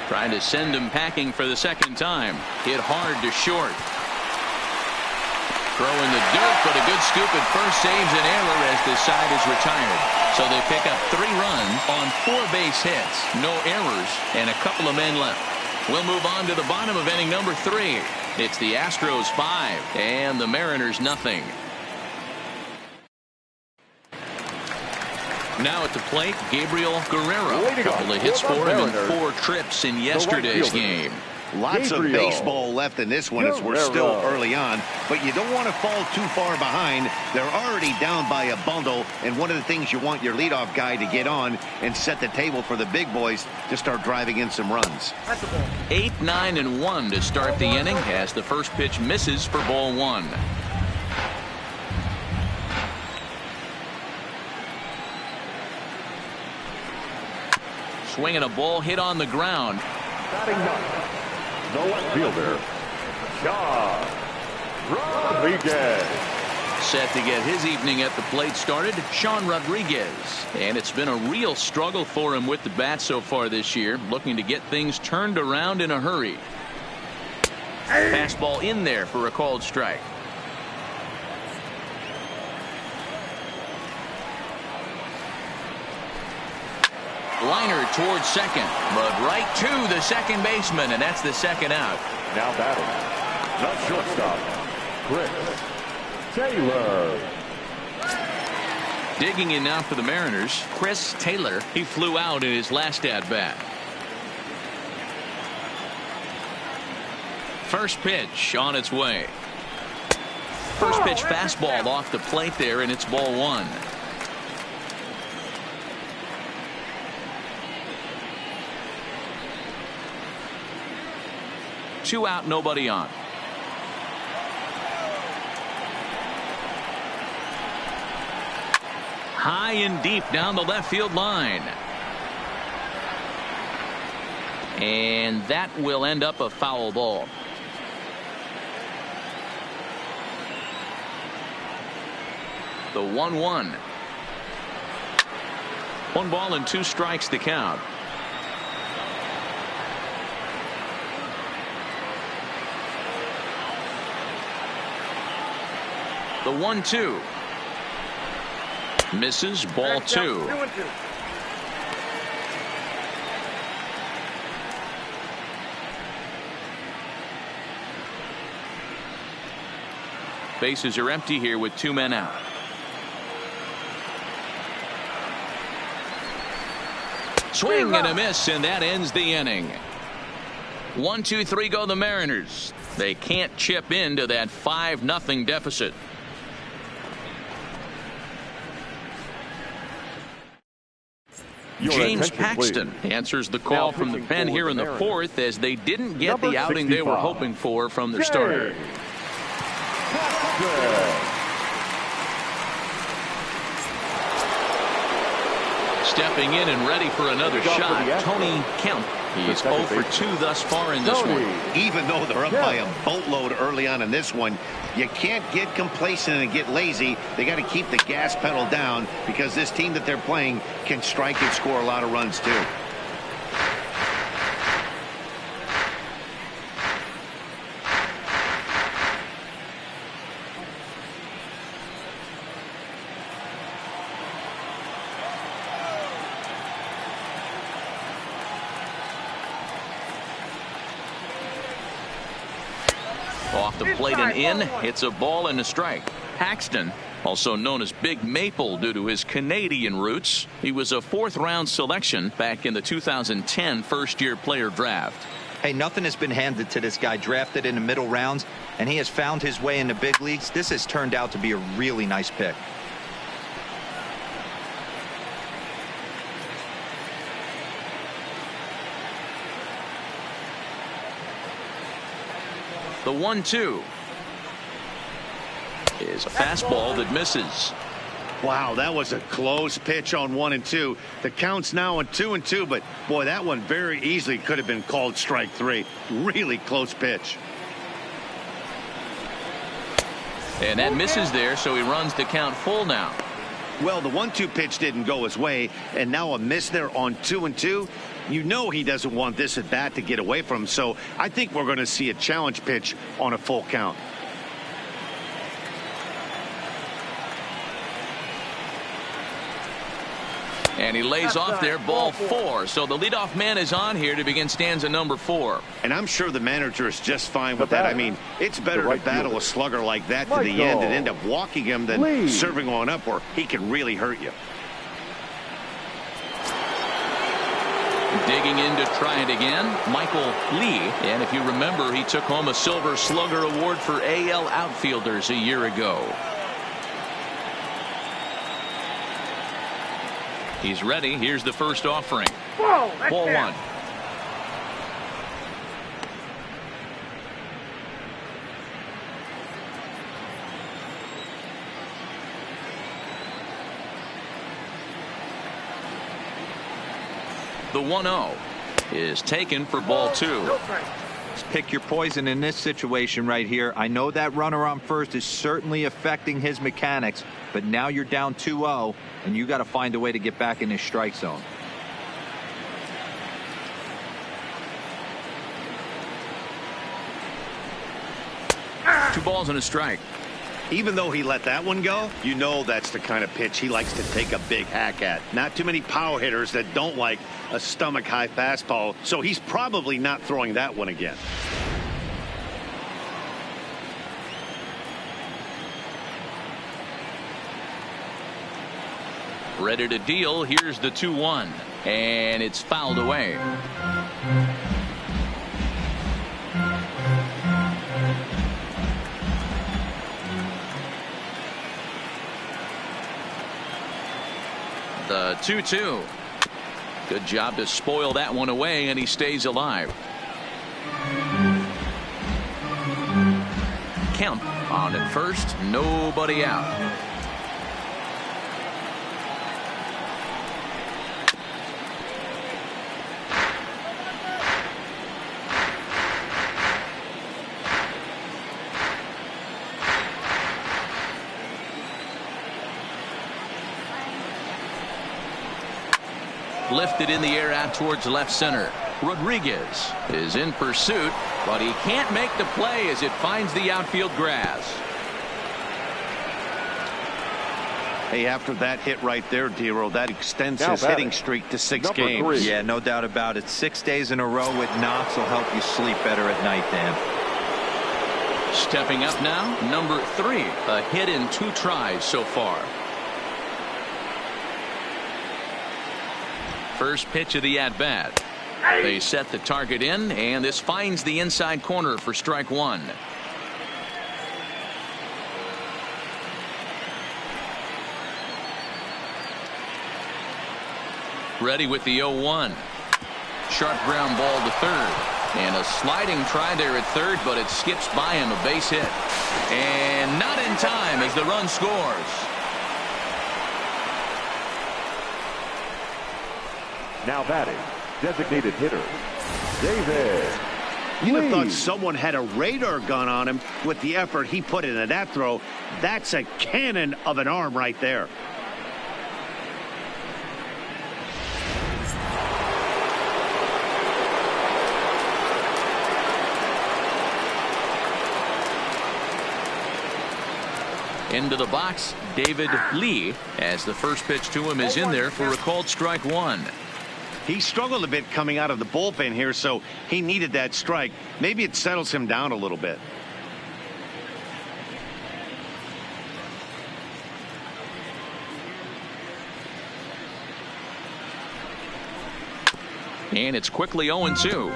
Trying to send him packing for the second time. Hit hard to short. Throw in the dirt, but a good scoop at first saves an error as the side is retired. So they pick up 3 runs on 4 base hits. No errors and a couple of men left. We'll move on to the bottom of inning number 3. It's the Astros 5 and the Mariners nothing. Now at the plate, Gabriel Guerrero. A couple of hits for him in 4 trips in yesterday's game. Lots of baseball left in this one as we're still early on, but you don't want to fall too far behind. They're already down by a bundle, and one of the things you want your leadoff guy to get on and set the table for the big boys to start driving in some runs. 8, 9, and 1 to start the inning as the first pitch misses for ball 1. Swinging a ball hit on the ground. Batting ninth, the left fielder, Sean Rodriguez. Set to get his evening at the plate started, Sean Rodriguez. And it's been a real struggle for him with the bat so far this year, looking to get things turned around in a hurry. Fastball in there for a called strike. Liner towards second, but right to the second baseman, and that's the second out. Now batting, the shortstop, Chris Taylor. Digging in now for the Mariners, Chris Taylor. He flew out in his last at-bat. First pitch on its way. First pitch fastball off the plate there, and it's ball 1. Two out, nobody on. high and deep down the left field line. And that will end up a foul ball. The 1-1. 1 ball and 2 strikes to count. The 1-2. Misses, ball 2. Bases are empty here with 2 men out. Swing and a miss, and that ends the inning. 1-2-3 go the Mariners. They can't chip into that 5-0 deficit. James Paxton answers the call from the pen here in the 4th, as they didn't get the outing they were hoping for from their starter. Stepping in and ready for another shot, Tony Kemp. He's 0 for 2 thus far in this one. Even though they're up by a boatload early on in this one, you can't get complacent and get lazy. They got to keep the gas pedal down, because this team that they're playing can strike and score a lot of runs too. Off the plate and in. It's a ball and a strike. Paxton, also known as Big Maple due to his Canadian roots, he was a 4th-round selection back in the 2010 first-year player draft. Hey, nothing has been handed to this guy. Drafted in the middle rounds, and he has found his way in the big leagues. This has turned out to be a really nice pick. The 1-2 is a fastball that misses. Wow, that was a close pitch on 1 and 2. The count's now on 2 and 2, but boy, that one very easily could have been called strike 3. Really close pitch. And that misses there, so he runs the count full now. Well, the 1-2 pitch didn't go his way, and now a miss there on 2 and 2. You know he doesn't want this at bat to get away from him, so I think we're going to see a challenge pitch on a full count. And he lays off there, ball 4. So the leadoff man is on here to begin stanza number 4. And I'm sure the manager is just fine with that. I mean, it's better to battle a slugger like that to the end and end up walking him than serving on up where he can really hurt you. Digging in to try it again, Michael Lee. And if you remember, he took home a Silver Slugger Award for AL outfielders a year ago. He's ready. Here's the first offering. Ball 1. The 1-0 is taken for ball 2. Pick your poison in this situation right here. I know that runner on first is certainly affecting his mechanics, but now you're down 2-0, and you got to find a way to get back in his strike zone. Two balls and a strike. Even though he let that one go, you know that's the kind of pitch he likes to take a big hack at. Not too many power hitters that don't like a stomach-high fastball, so he's probably not throwing that one again. Ready to deal. Here's the 2-1, and it's fouled away. The 2-2. Good job to spoil that one away, and he stays alive. Kemp on at first, nobody out. lifted in the air out towards left center. Rodriguez is in pursuit, but he can't make the play as it finds the outfield grass. Hey, after that hit right there, Dero, that extends his hitting streak to 6 games. Yeah, no doubt about it. 6 days in a row with knocks will help you sleep better at night, Dan. Stepping up now, number 3, a hit in 2 tries so far. First pitch of the at-bat. They set the target in, and this finds the inside corner for strike 1. Ready with the 0-1. Sharp ground ball to third. And a sliding try there at third, but it skips by him, a base hit. And not in time as the run scores. Now batting, designated hitter, David. You'd have thought someone had a radar gun on him with the effort he put into that throw. That's a cannon of an arm right there. Into the box, David Lee, as the first pitch to him is in there for a called strike 1. He struggled a bit coming out of the bullpen here, so he needed that strike. Maybe it settles him down a little bit. And it's quickly 0-2.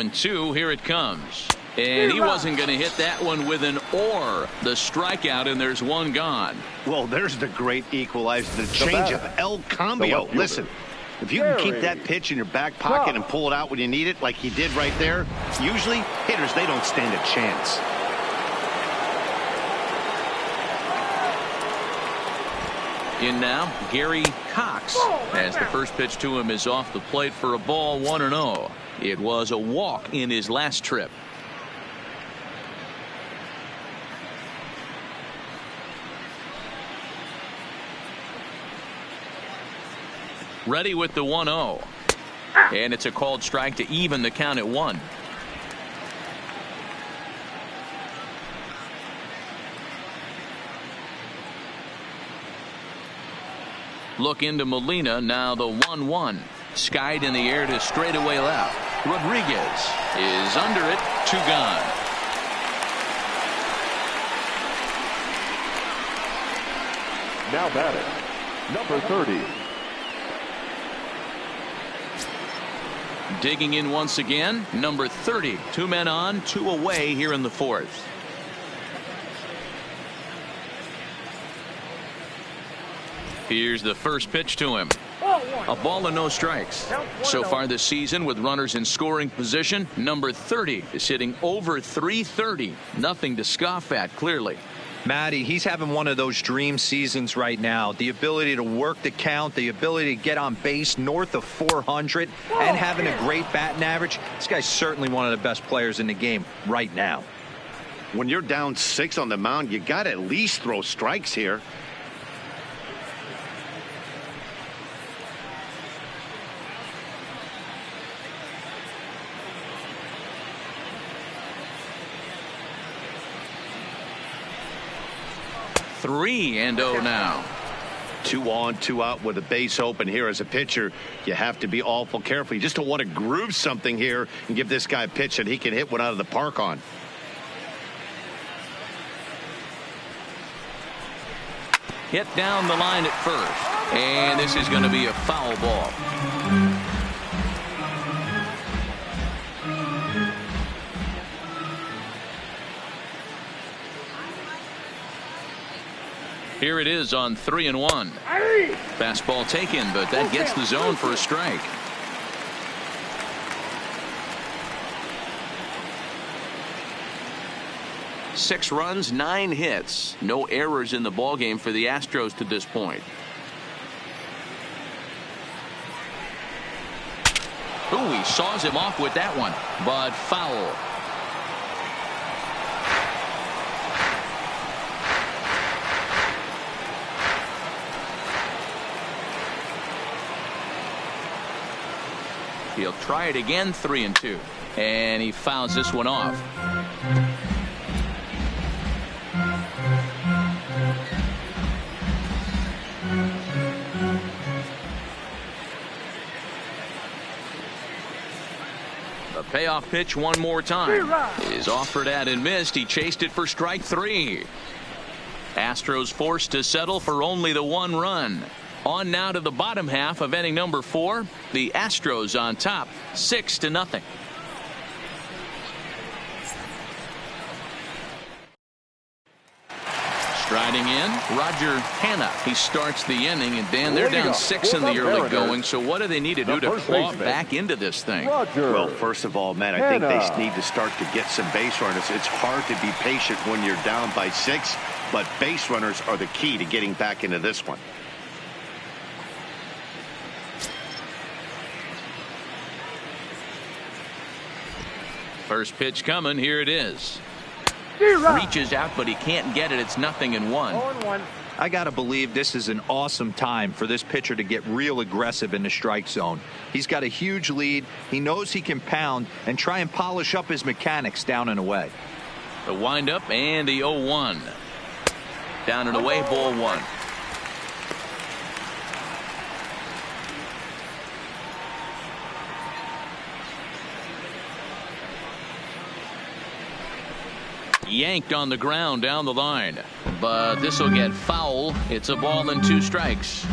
And 2, here it comes. And he wasn't going to hit that one with an or. The strikeout, and there's one gone. Well, there's the great equalizer, the change of El Cambio. Listen, if you can keep that pitch in your back pocket and pull it out when you need it, like he did right there, usually hitters, they don't stand a chance. In now, Gary Cox, as the first pitch to him is off the plate for a ball, 1-0. It was a walk in his last trip. Ready with the 1-0. And it's a called strike to even the count at 1. Look into Molina, now the 1-1. Skied in the air to straightaway left. Rodriguez is under it, 2 gone. Now batting, number 30. Digging in once again, number 30. 2 men on, 2 away here in the 4th. Here's the first pitch to him. A ball and no strikes. So far this season with runners in scoring position, number 30 is hitting over .330. Nothing to scoff at, clearly. Matty, he's having one of those dream seasons right now. The ability to work the count, the ability to get on base north of 400, and having a great batting average. This guy's certainly one of the best players in the game right now. When you're down 6 on the mound, you got to at least throw strikes here. Three and 0 now. 2 on, 2 out with a base open here. As a pitcher, you have to be awful careful. You just don't want to groove something here and give this guy a pitch that he can hit one out of the park on. Hit down the line at first, and this is going to be a foul ball. Here it is on 3-1. Fastball taken, but that gets the zone for a strike. Six runs, 9 hits. No errors in the ballgame for the Astros to this point. Ooh, he saws him off with that one, but foul. He'll try it again, 3-2. And he fouls this one off. The payoff pitch one more time is offered at and missed. He chased it for strike 3. Astros forced to settle for only the 1 run. On now to the bottom half of inning number 4. The Astros on top, 6-0. Striding in, Roger Hanna. He starts the inning, and Dan, they're down 6 in the early going. So what do they need to do to claw back into this thing? Well, first of all, Matt, I think they need to start to get some base runners. It's hard to be patient when you're down by 6, but base runners are the key to getting back into this one. First pitch coming. Here it is. Reaches out, but he can't get it. It's 0-1. I got to believe this is an awesome time for this pitcher to get real aggressive in the strike zone. He's got a huge lead. He knows he can pound and try and polish up his mechanics down and away. The windup and the 0-1. Down and away, ball 1. Yanked on the ground down the line, but this will get foul. It's a ball and 2 strikes.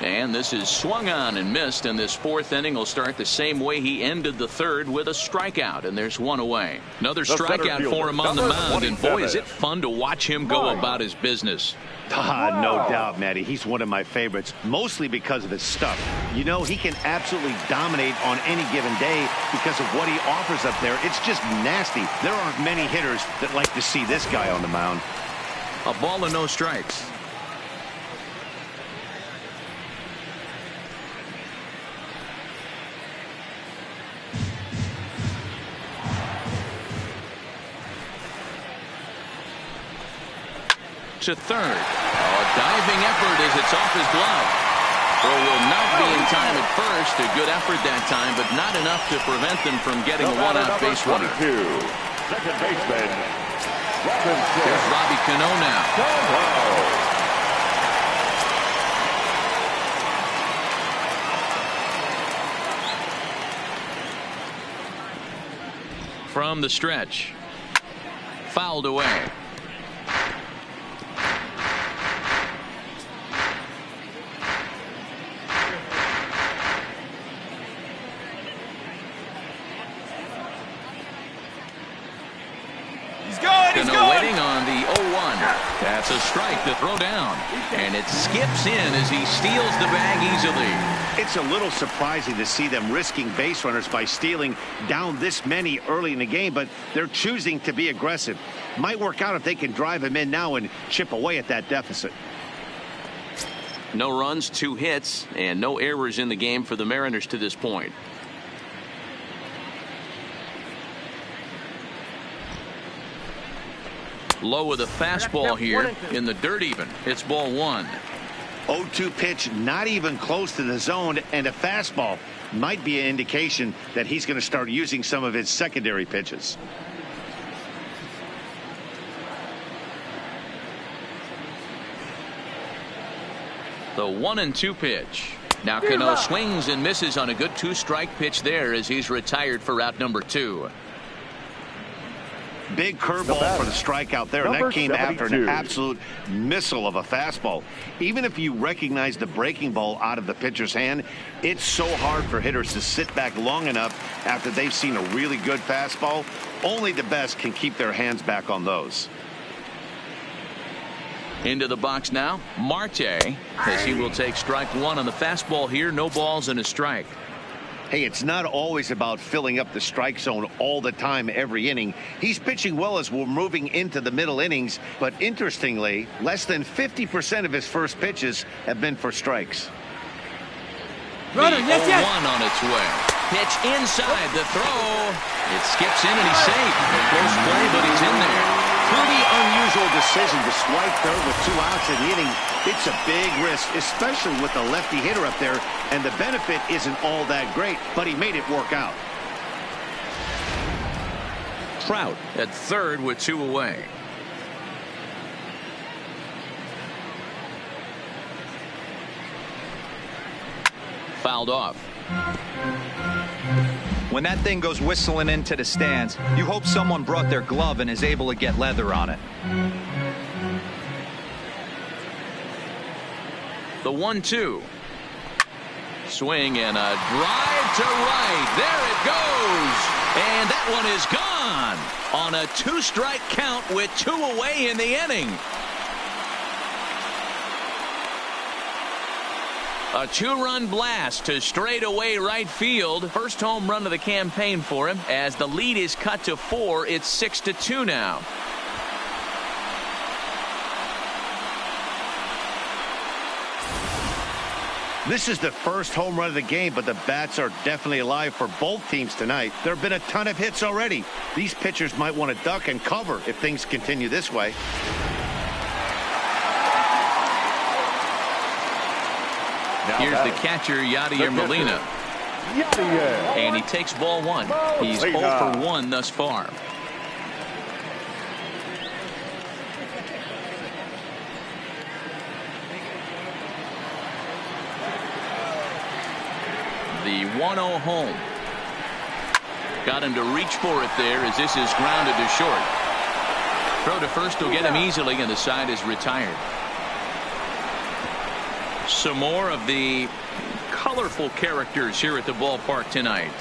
And this is swung on and missed, and this 4th inning will start the same way he ended the 3rd, with a strikeout, and there's 1 away. Another strikeout for him on the mound, and boy, is it fun to watch him go about his business. No doubt, Matty. He's one of my favorites, mostly because of his stuff. You know, he can absolutely dominate on any given day because of what he offers up there. It's just nasty. There aren't many hitters that like to see this guy on the mound. A ball and no strikes. To third. A diving effort as it's off his glove. Throw will not be in time at first. A good effort that time, but not enough to prevent them from getting a one-out base runner. Second baseman, There's Robbie Cano now. From the stretch. Fouled away. Waiting on the 0-1. That's a strike to throw down. And it skips in as he steals the bag easily. It's a little surprising to see them risking base runners by stealing down this many early in the game, but they're choosing to be aggressive. Might work out if they can drive him in now and chip away at that deficit. No runs, 2 hits, and no errors in the game for the Mariners to this point. Low with a fastball here in the dirt even. It's ball 1. 0-2 pitch, not even close to the zone, and a fastball might be an indication that he's going to start using some of his secondary pitches. The 1-2 pitch. Now Cano swings and misses on a good 2-strike pitch there as he's retired for out number 2. Big curveball for the strikeout there, and that came after an absolute missile of a fastball. Even if you recognize the breaking ball out of the pitcher's hand, it's so hard for hitters to sit back long enough after they've seen a really good fastball. Only the best can keep their hands back on those. Into the box now, Marte, as he will take strike 1 on the fastball here. No balls and a strike. Hey, it's not always about filling up the strike zone all the time every inning. He's pitching well as we're moving into the middle innings, but interestingly, less than 50% of his first pitches have been for strikes. Runner, the 0-1 on its way. Pitch inside the throw. It skips in and he's safe. Close play, but he's in there. Pretty unusual decision to strike third with 2 outs in the inning. It's a big risk, especially with the lefty hitter up there, and the benefit isn't all that great, but he made it work out. Trout at third with 2 away. Fouled off. When that thing goes whistling into the stands, you hope someone brought their glove and is able to get leather on it. The 1-2. Swing and a drive to right. There it goes. And that one is gone on a 2-strike count with 2 away in the inning. A 2-run blast to straightaway right field. First home run of the campaign for him. As the lead is cut to 4, it's 6-2 now. This is the first home run of the game, but the bats are definitely alive for both teams tonight. There have been a ton of hits already. These pitchers might want to duck and cover if things continue this way. Here's the catcher, Yadier Molina. And he takes ball 1. He's 0 for 1 thus far. The 1-0 home. Got him to reach for it there as this is grounded to short. Throw to first will get him easily, and the side is retired. Some more of the colorful characters here at the ballpark tonight.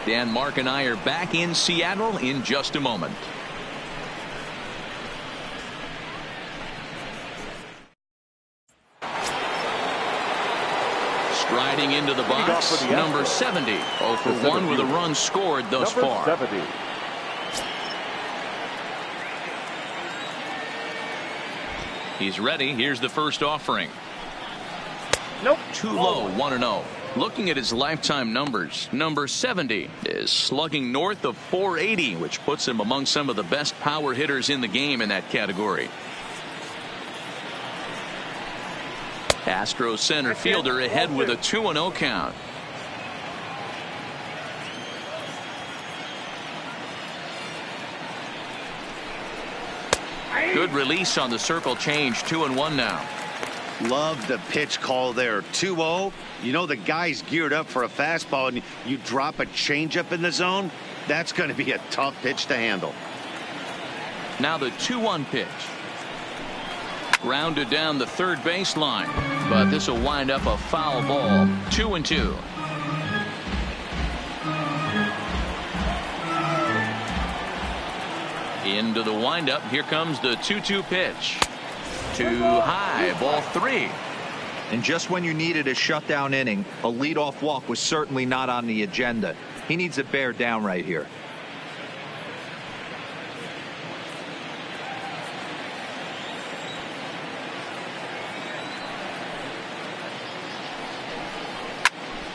Dan, Mark, and I are back in Seattle in just a moment. Striding into the box, number 70. 0 for 1 with a run scored thus far. 70. He's ready. Here's the first offering. Nope. Too low, 1-0. Looking at his lifetime numbers, number 70 is slugging north of 480, which puts him among some of the best power hitters in the game in that category. Astros center fielder ahead with a 2-0 count. Good release on the circle change. 2-1 now. Love the pitch call there. 2-0. You know the guy's geared up for a fastball, and you drop a changeup in the zone. That's going to be a tough pitch to handle. Now the 2-1 pitch. Grounded down the third baseline, but this will wind up a foul ball. 2-2. Into the windup. Here comes the 2-2 pitch. Too high. Ball 3. And just when you needed a shutdown inning, a leadoff walk was certainly not on the agenda. He needs to bear down right here.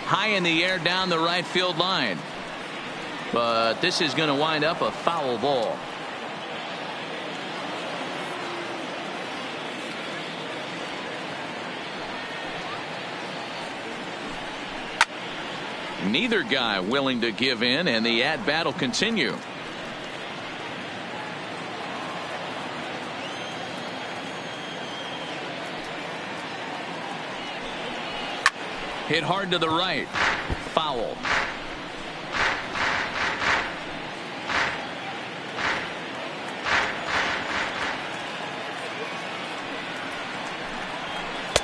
High in the air down the right field line. But this is going to wind up a foul ball. Neither guy willing to give in, and the at-bat will continue. Hit hard to the right. Foul.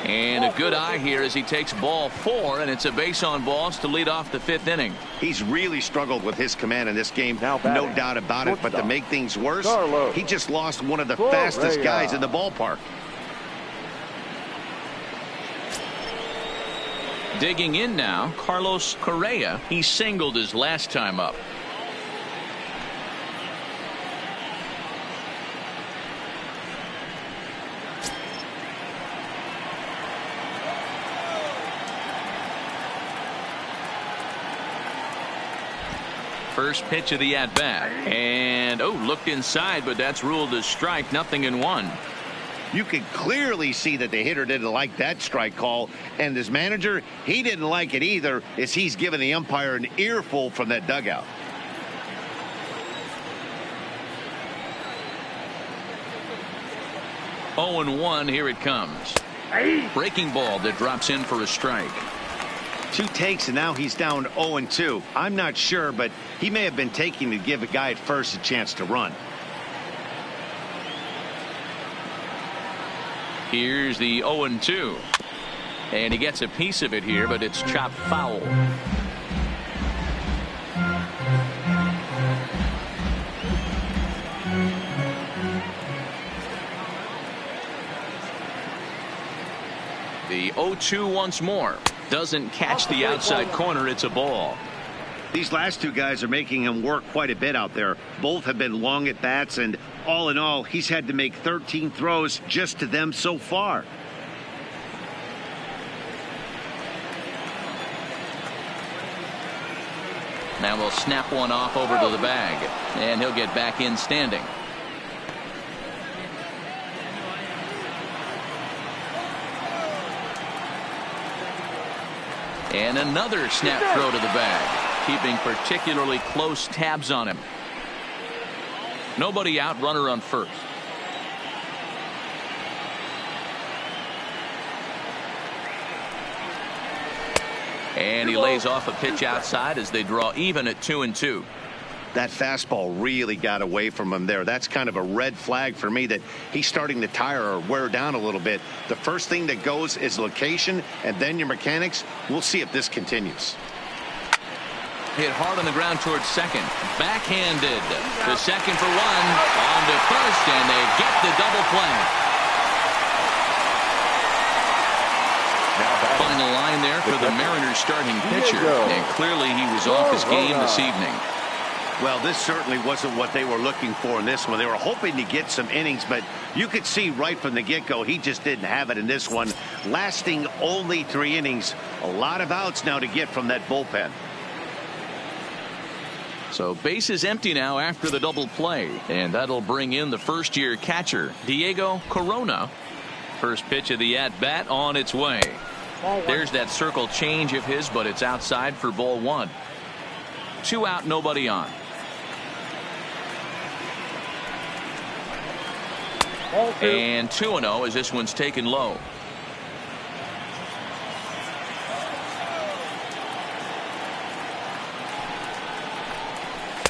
And a good eye here as he takes ball 4, and it's a base on balls to lead off the 5th inning. He's really struggled with his command in this game. Now no doubt about it. But to make things worse, he just lost one of the fastest guys in the ballpark. Digging in now, Carlos Correa. He singled his last time up. First pitch of the at-bat. And, looked inside, but that's ruled a strike. 0-1. You could clearly see that the hitter didn't like that strike call, and his manager, he didn't like it either, as he's giving the umpire an earful from that dugout. Oh, 1, here it comes. Breaking ball that drops in for a strike. 2 takes, and now he's down 0-2. I'm not sure, but he may have been taking to give a guy at first a chance to run. Here's the 0-2. And he gets a piece of it here, but it's chopped foul. The 0-2 once more. Doesn't catch the outside corner. It's a ball. These last 2 guys are making him work quite a bit out there. Both have been long at bats, and all in all, he's had to make 13 throws just to them so far. Now we'll snap one off over to the bag, and he'll get back in standing. And another snap throw to the bag, keeping particularly close tabs on him. Nobody out, runner on first. And he lays off a pitch outside as they draw even at 2-2. That fastball really got away from him there. That's kind of a red flag for me that he's starting to tire or wear down a little bit. The first thing that goes is location, and then your mechanics. We'll see if this continues. Hit hard on the ground towards second. Backhanded to second for 1. On to first, and they get the double play. Final line there for the Mariners starting pitcher. And clearly he was off his game this evening. Well, this certainly wasn't what they were looking for in this one. They were hoping to get some innings, but you could see right from the get-go he just didn't have it in this one, lasting only 3 innings. A lot of outs now to get from that bullpen. So base is empty now after the double play, and that'll bring in the first-year catcher, Diego Corona. First pitch of the at-bat on its way. There's that circle change of his, but it's outside for ball 1. 2 out, nobody on. And 2-0 as this one's taken low.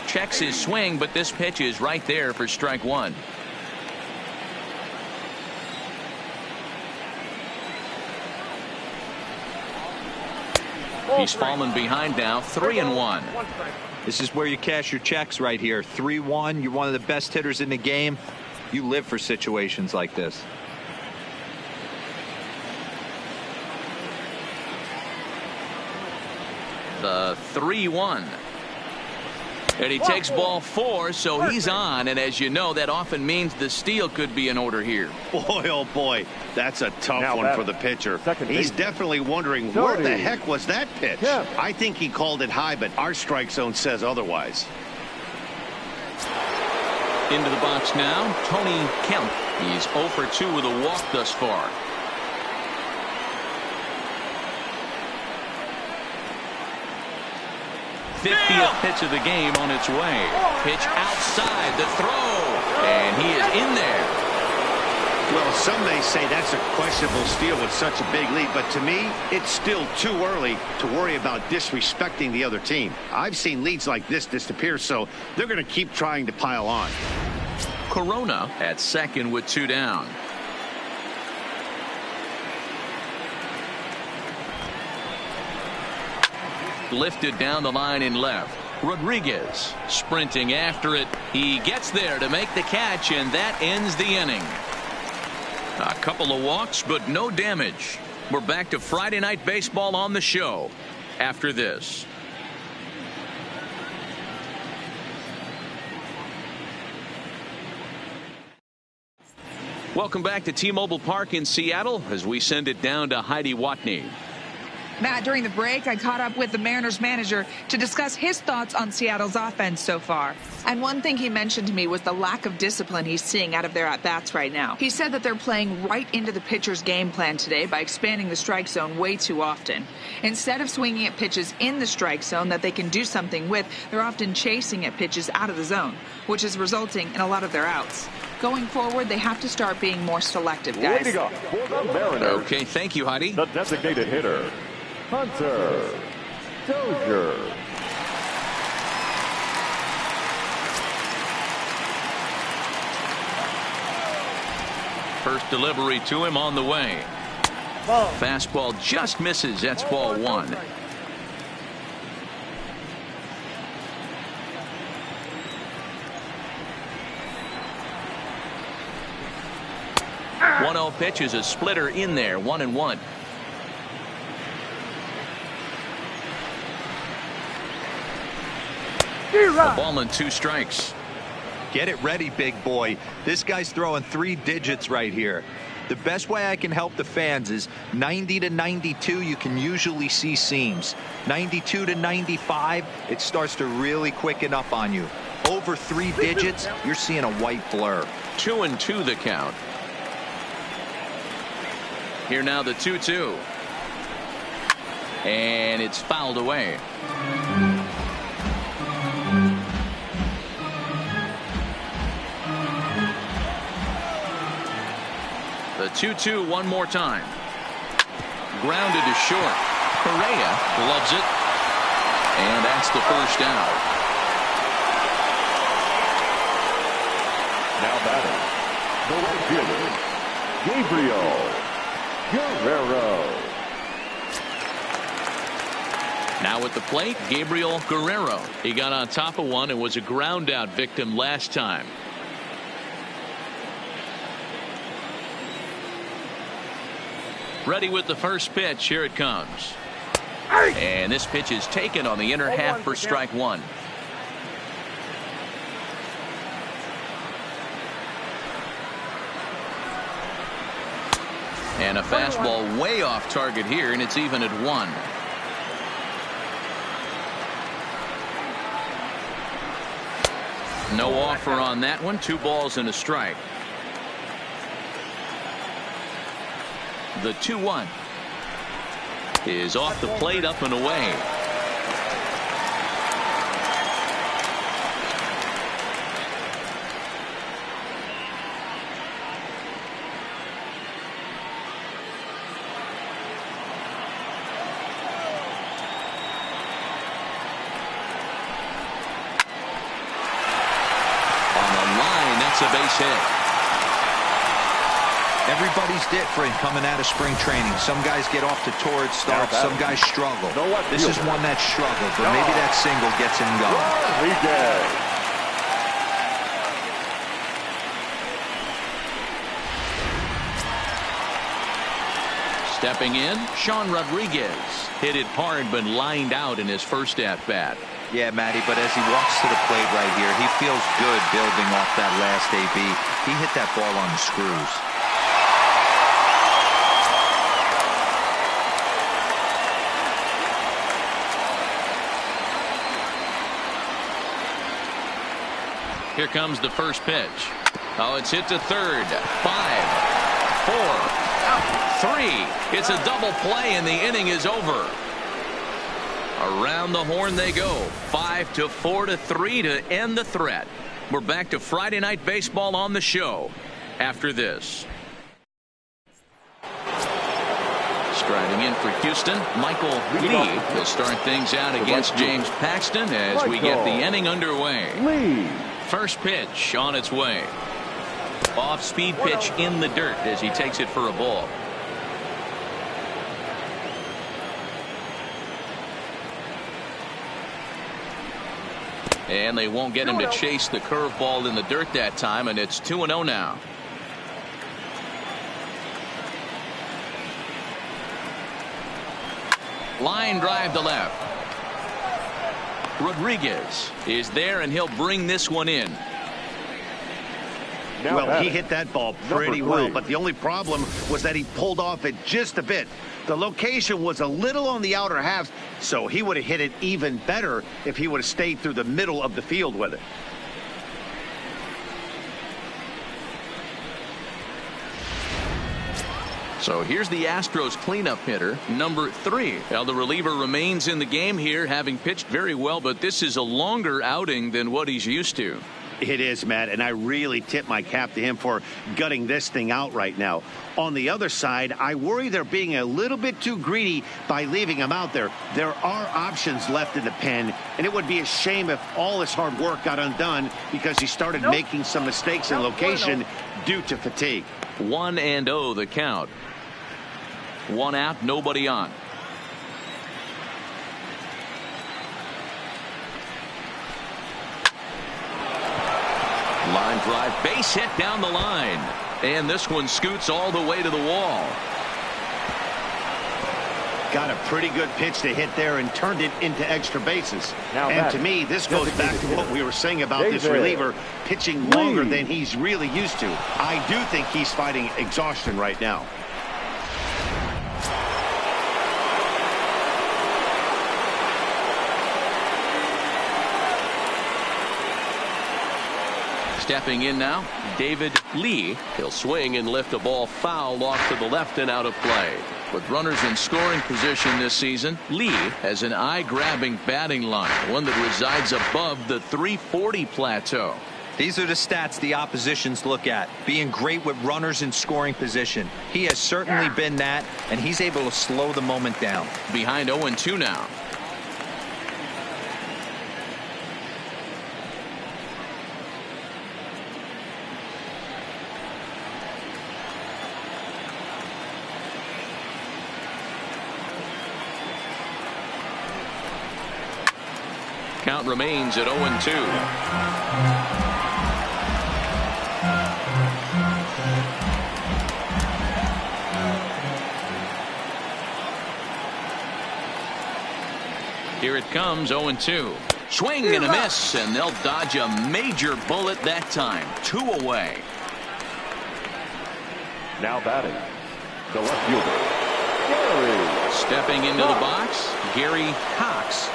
Checks his swing, but this pitch is right there for strike 1. He's fallen behind now, 3-1. This is where you cash your checks right here. 3-1. You're one of the best hitters in the game. You live for situations like this. The 3-1. And he takes ball 4, so he's on. And as you know, that often means the steal could be in order here. Boy, oh boy, that's a tough one for the pitcher. He's definitely wondering where the heck was that pitch. I think he called it high, but our strike zone says otherwise. Into the box now, Tony Kemp. He's 0 for 2 with a walk thus far. '50th pitch of the game on its way. Pitch outside the throw, and he is in there. Well, some may say that's a questionable steal with such a big lead, but to me, it's still too early to worry about disrespecting the other team. I've seen leads like this disappear, so they're going to keep trying to pile on. Corona at second with 2 down. Lifted down the line in left. Rodriguez sprinting after it. He gets there to make the catch, and that ends the inning. A couple of walks, but no damage. We're back to Friday Night Baseball on the show after this. Welcome back to T-Mobile Park in Seattle as we send it down to Heidi Watney. Matt, during the break, I caught up with the Mariners manager to discuss his thoughts on Seattle's offense so far. And one thing he mentioned to me was the lack of discipline he's seeing out of their at-bats right now. He said that they're playing right into the pitcher's game plan today by expanding the strike zone way too often. Instead of swinging at pitches in the strike zone that they can do something with, they're often chasing at pitches out of the zone, which is resulting in a lot of their outs. Going forward, they have to start being more selective, guys. Leading up for the Mariners. Okay, thank you, Heidi. The designated hitter, Hunter Dozier. First delivery to him on the way. Fastball just misses. That's ball one. One-0 pitch is a splitter in there. 1-1. A ball and 2 strikes. Get it ready, big boy. This guy's throwing 3 digits right here. The best way I can help the fans is 90 to 92. You can usually see seams. 92 to 95, it starts to really quicken up on you. Over 3 digits, you're seeing a white blur. 2-2 the count. Here now the 2-2. And it's fouled away. The 2-2 one more time. Grounded to short. Correa gloves it. And that's the first out. Now batting, the right fielder, Gabriel Guerrero. Now at the plate, Gabriel Guerrero. He got on top of one and was a ground out victim last time. Ready with the first pitch. Here it comes. And this pitch is taken on the inner half for strike one. And a fastball way off target here, and it's even at 1. No offer on that one. 2 balls and a strike. The 2-1 is off the plate, up and away. On the line, that's a base hit. Everybody's different coming out of spring training. Some guys get off to torrid starts. Some guys struggle. This is one that struggled, but maybe that single gets him going. Stepping in, Sean Rodriguez. Hit it hard, but lined out in his first at-bat. Yeah, Matty, but as he walks to the plate right here, he feels good building off that last AB. He hit that ball on the screws. Here comes the first pitch. Oh, it's hit to third. 5, 4, 3. It's a double play, and the inning is over. Around the horn they go. 5-4 to 3 to end the threat. We're back to Friday Night Baseball on the show after this. Striding in for Houston, Michael Lee to start things out against James Paxton as we get the inning underway. First pitch on its way. Off-speed pitch in the dirt as he takes it for a ball. And they won't get him to chase the curveball in the dirt that time, and it's 2-0 now. Line drive to left. Rodriguez is there, and he'll bring this one in. Well, he hit that ball pretty well, but the only problem was that he pulled off it just a bit. The location was a little on the outer half, so he would have hit it even better if he would have stayed through the middle of the field with it. So here's the Astros cleanup hitter, number 3. Now the reliever remains in the game here, having pitched very well, but this is a longer outing than what he's used to. It is, Matt, and I really tip my cap to him for gutting this thing out right now. On the other side, I worry they're being a little bit too greedy by leaving him out there. There are options left in the pen, and it would be a shame if all his hard work got undone because he started making some mistakes in location due to fatigue. 1-0 the count. 1 out, nobody on. Line drive, base hit down the line. And this one scoots all the way to the wall. Got a pretty good pitch to hit there and turned it into extra bases. And to me, this goes back to what we were saying about this reliever pitching longer than he's really used to. I do think he's fighting exhaustion right now. Stepping in now, David Lee. He'll swing and lift a ball foul off to the left and out of play. With runners in scoring position this season, Lee has an eye-grabbing batting line, one that resides above the 340 plateau. These are the stats the oppositions look at. Being great with runners in scoring position. He has certainly been that, and he's able to slow the moment down. Behind 0-2 now. Count remains at 0-2. Here it comes, 0-2. Swing and a miss, and they'll dodge a major bullet that time. 2 away. Now batting, the left fielder, Gary. Stepping into the box, Gary Cox.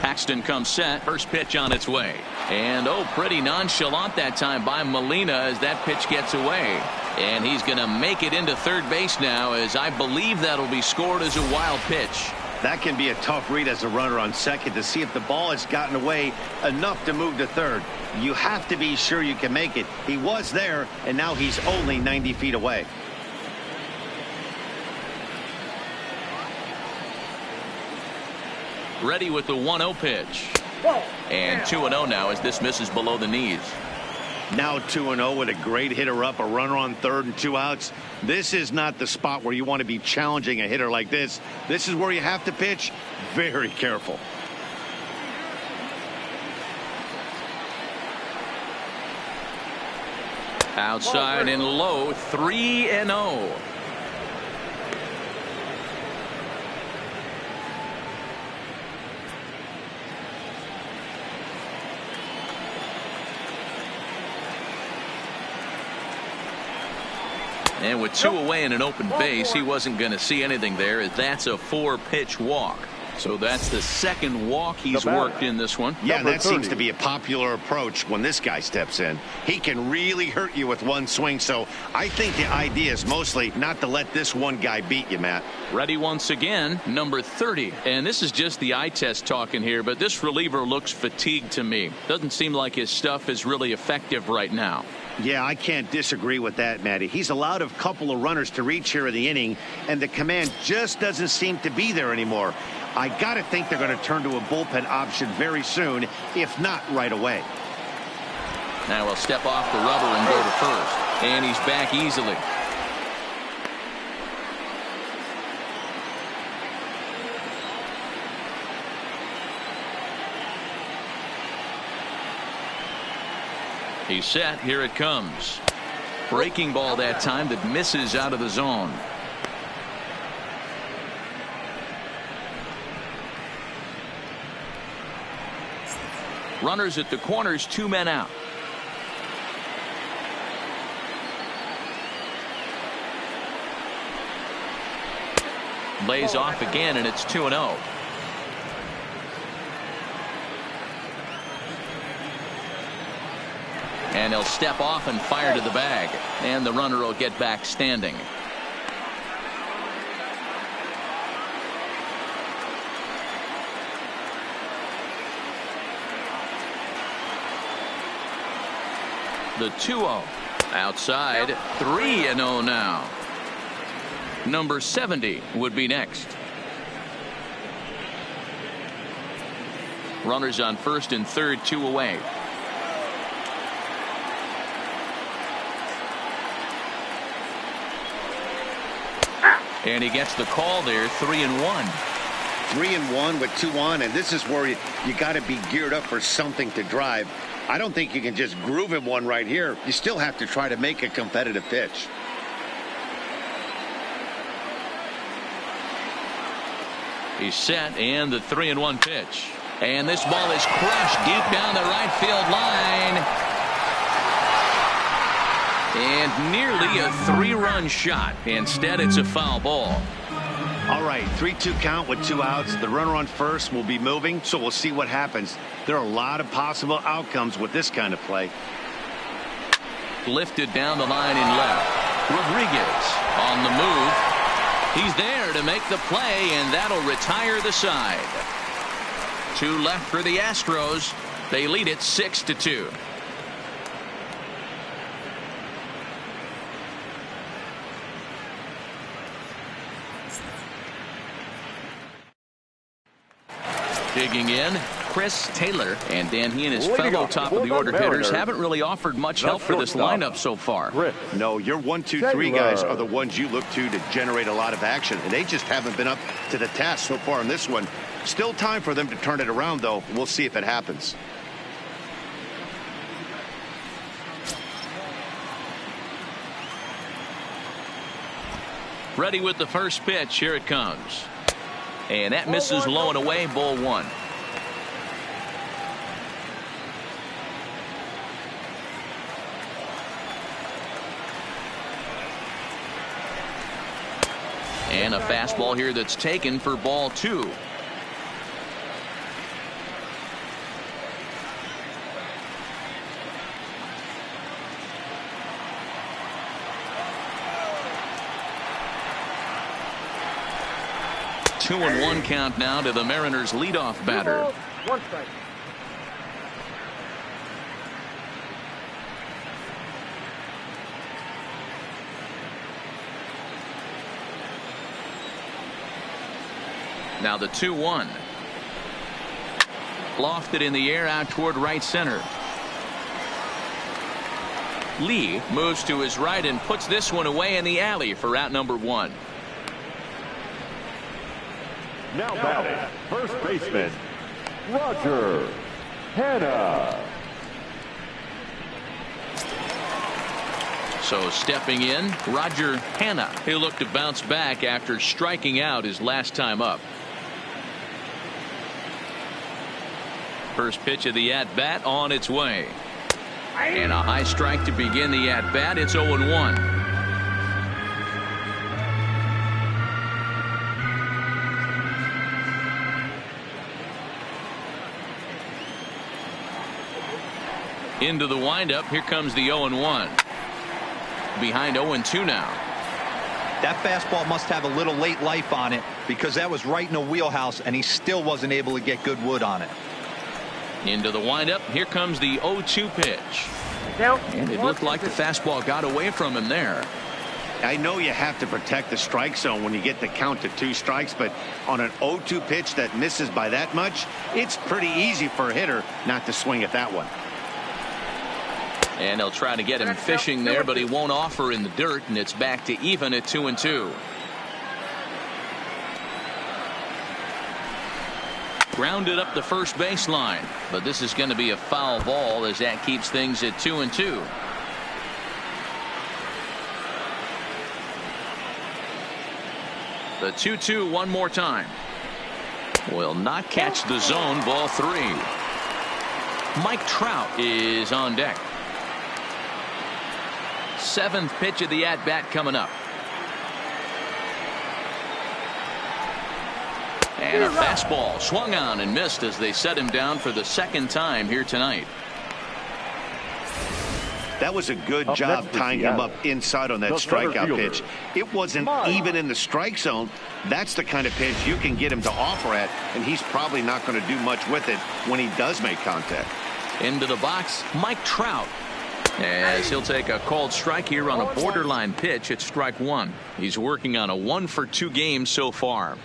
Paxton comes set. First pitch on its way. And pretty nonchalant that time by Molina as that pitch gets away. And he's going to make it into third base now, as I believe that'll be scored as a wild pitch. That can be a tough read as a runner on second to see if the ball has gotten away enough to move to third. You have to be sure you can make it. He was there, and now he's only 90 feet away. Ready with the 1-0 pitch. And 2-0 now as this misses below the knees. Now 2-0 with a great hitter up, a runner on third and 2 outs. This is not the spot where you want to be challenging a hitter like this. This is where you have to pitch very careful. Outside and low, 3-0. And with 2 away and an open base, he wasn't going to see anything there. That's a 4-pitch walk. So that's the second walk he's worked in this one. Yeah, that seems to be a popular approach when this guy steps in. He can really hurt you with one swing. So I think the idea is mostly not to let this one guy beat you, Matt. Ready once again, number 30. And this is just the eye test talking here, but this reliever looks fatigued to me. Doesn't seem like his stuff is really effective right now. Yeah, I can't disagree with that, Matty. He's allowed a couple of runners to reach here in the inning, and the command just doesn't seem to be there anymore. I got to think they're going to turn to a bullpen option very soon, if not right away. Now he'll step off the rubber and go to first. And he's back easily. He's set. Here it comes. Breaking ball that time that misses out of the zone. Runners at the corners, 2 men out. Lays off again, and it's 2-0. And he'll step off and fire to the bag. And the runner will get back standing. The 2-0. Outside, 3-0 now. Number 70 would be next. Runners on first and third, 2 away. And he gets the call there, 3-1. 3-1 with 2 on, and this is where you got to be geared up for something to drive. I don't think you can just groove him one right here. You still have to try to make a competitive pitch. He's set, and the 3-1 pitch. And this ball is crushed deep down the right field line. And nearly a 3-run shot. Instead, it's a foul ball. All right, 3-2 count with 2 outs. The runner on first will be moving, so we'll see what happens. There are a lot of possible outcomes with this kind of play. Lifted down the line in left. Rodriguez on the move. He's there to make the play, and that'll retire the side. 2 left for the Astros. They lead it 6-2. Digging in, Chris Taylor, and Dan, he and his fellow top of the order hitters haven't really offered much help for this lineup so far. No, your 1, 2, 3 guys are the ones you look to generate a lot of action, and they just haven't been up to the task so far in this one. Still time for them to turn it around, though. We'll see if it happens. Ready with the first pitch. Here it comes. And that misses low and away, ball 1. And a fastball here that's taken for ball 2. Two and 1 count now to the Mariners leadoff batter. 1 strike. Now the 2-1. Lofted in the air out toward right center. Lee moves to his right and puts this one away in the alley for out number 1. Now batting, first baseman, Roger Hanna. So stepping in, Roger Hanna. He'll look to bounce back after striking out his last time up. First pitch of the at-bat on its way. And a high strike to begin the at-bat. It's 0-1. Into the windup. Here comes the 0-1. Behind 0-2 now. That fastball must have a little late life on it, because that was right in the wheelhouse and he still wasn't able to get good wood on it. Into the windup. Here comes the 0-2 pitch. And it looked like the fastball got away from him there. I know you have to protect the strike zone when you get the count to 2 strikes, but on an 0-2 pitch that misses by that much, it's pretty easy for a hitter not to swing at that one. And they'll try to get him fishing there, but he won't offer in the dirt, and it's back to even at 2-2. Grounded up the first baseline, but this is going to be a foul ball as that keeps things at 2-2. The 2-2 one more time. Will not catch the zone, ball 3. Mike Trout is on deck. 7th pitch of the at-bat coming up. And a fastball swung on and missed as they set him down for the 2nd time here tonight. That was a good job tying him up inside on that strikeout pitch. It wasn't even in the strike zone. That's the kind of pitch you can get him to offer at, and he's probably not going to do much with it when he does make contact. Into the box, Mike Trout. As he'll take a called strike here on a borderline pitch at strike 1. He's working on a 1-for-2 game so far.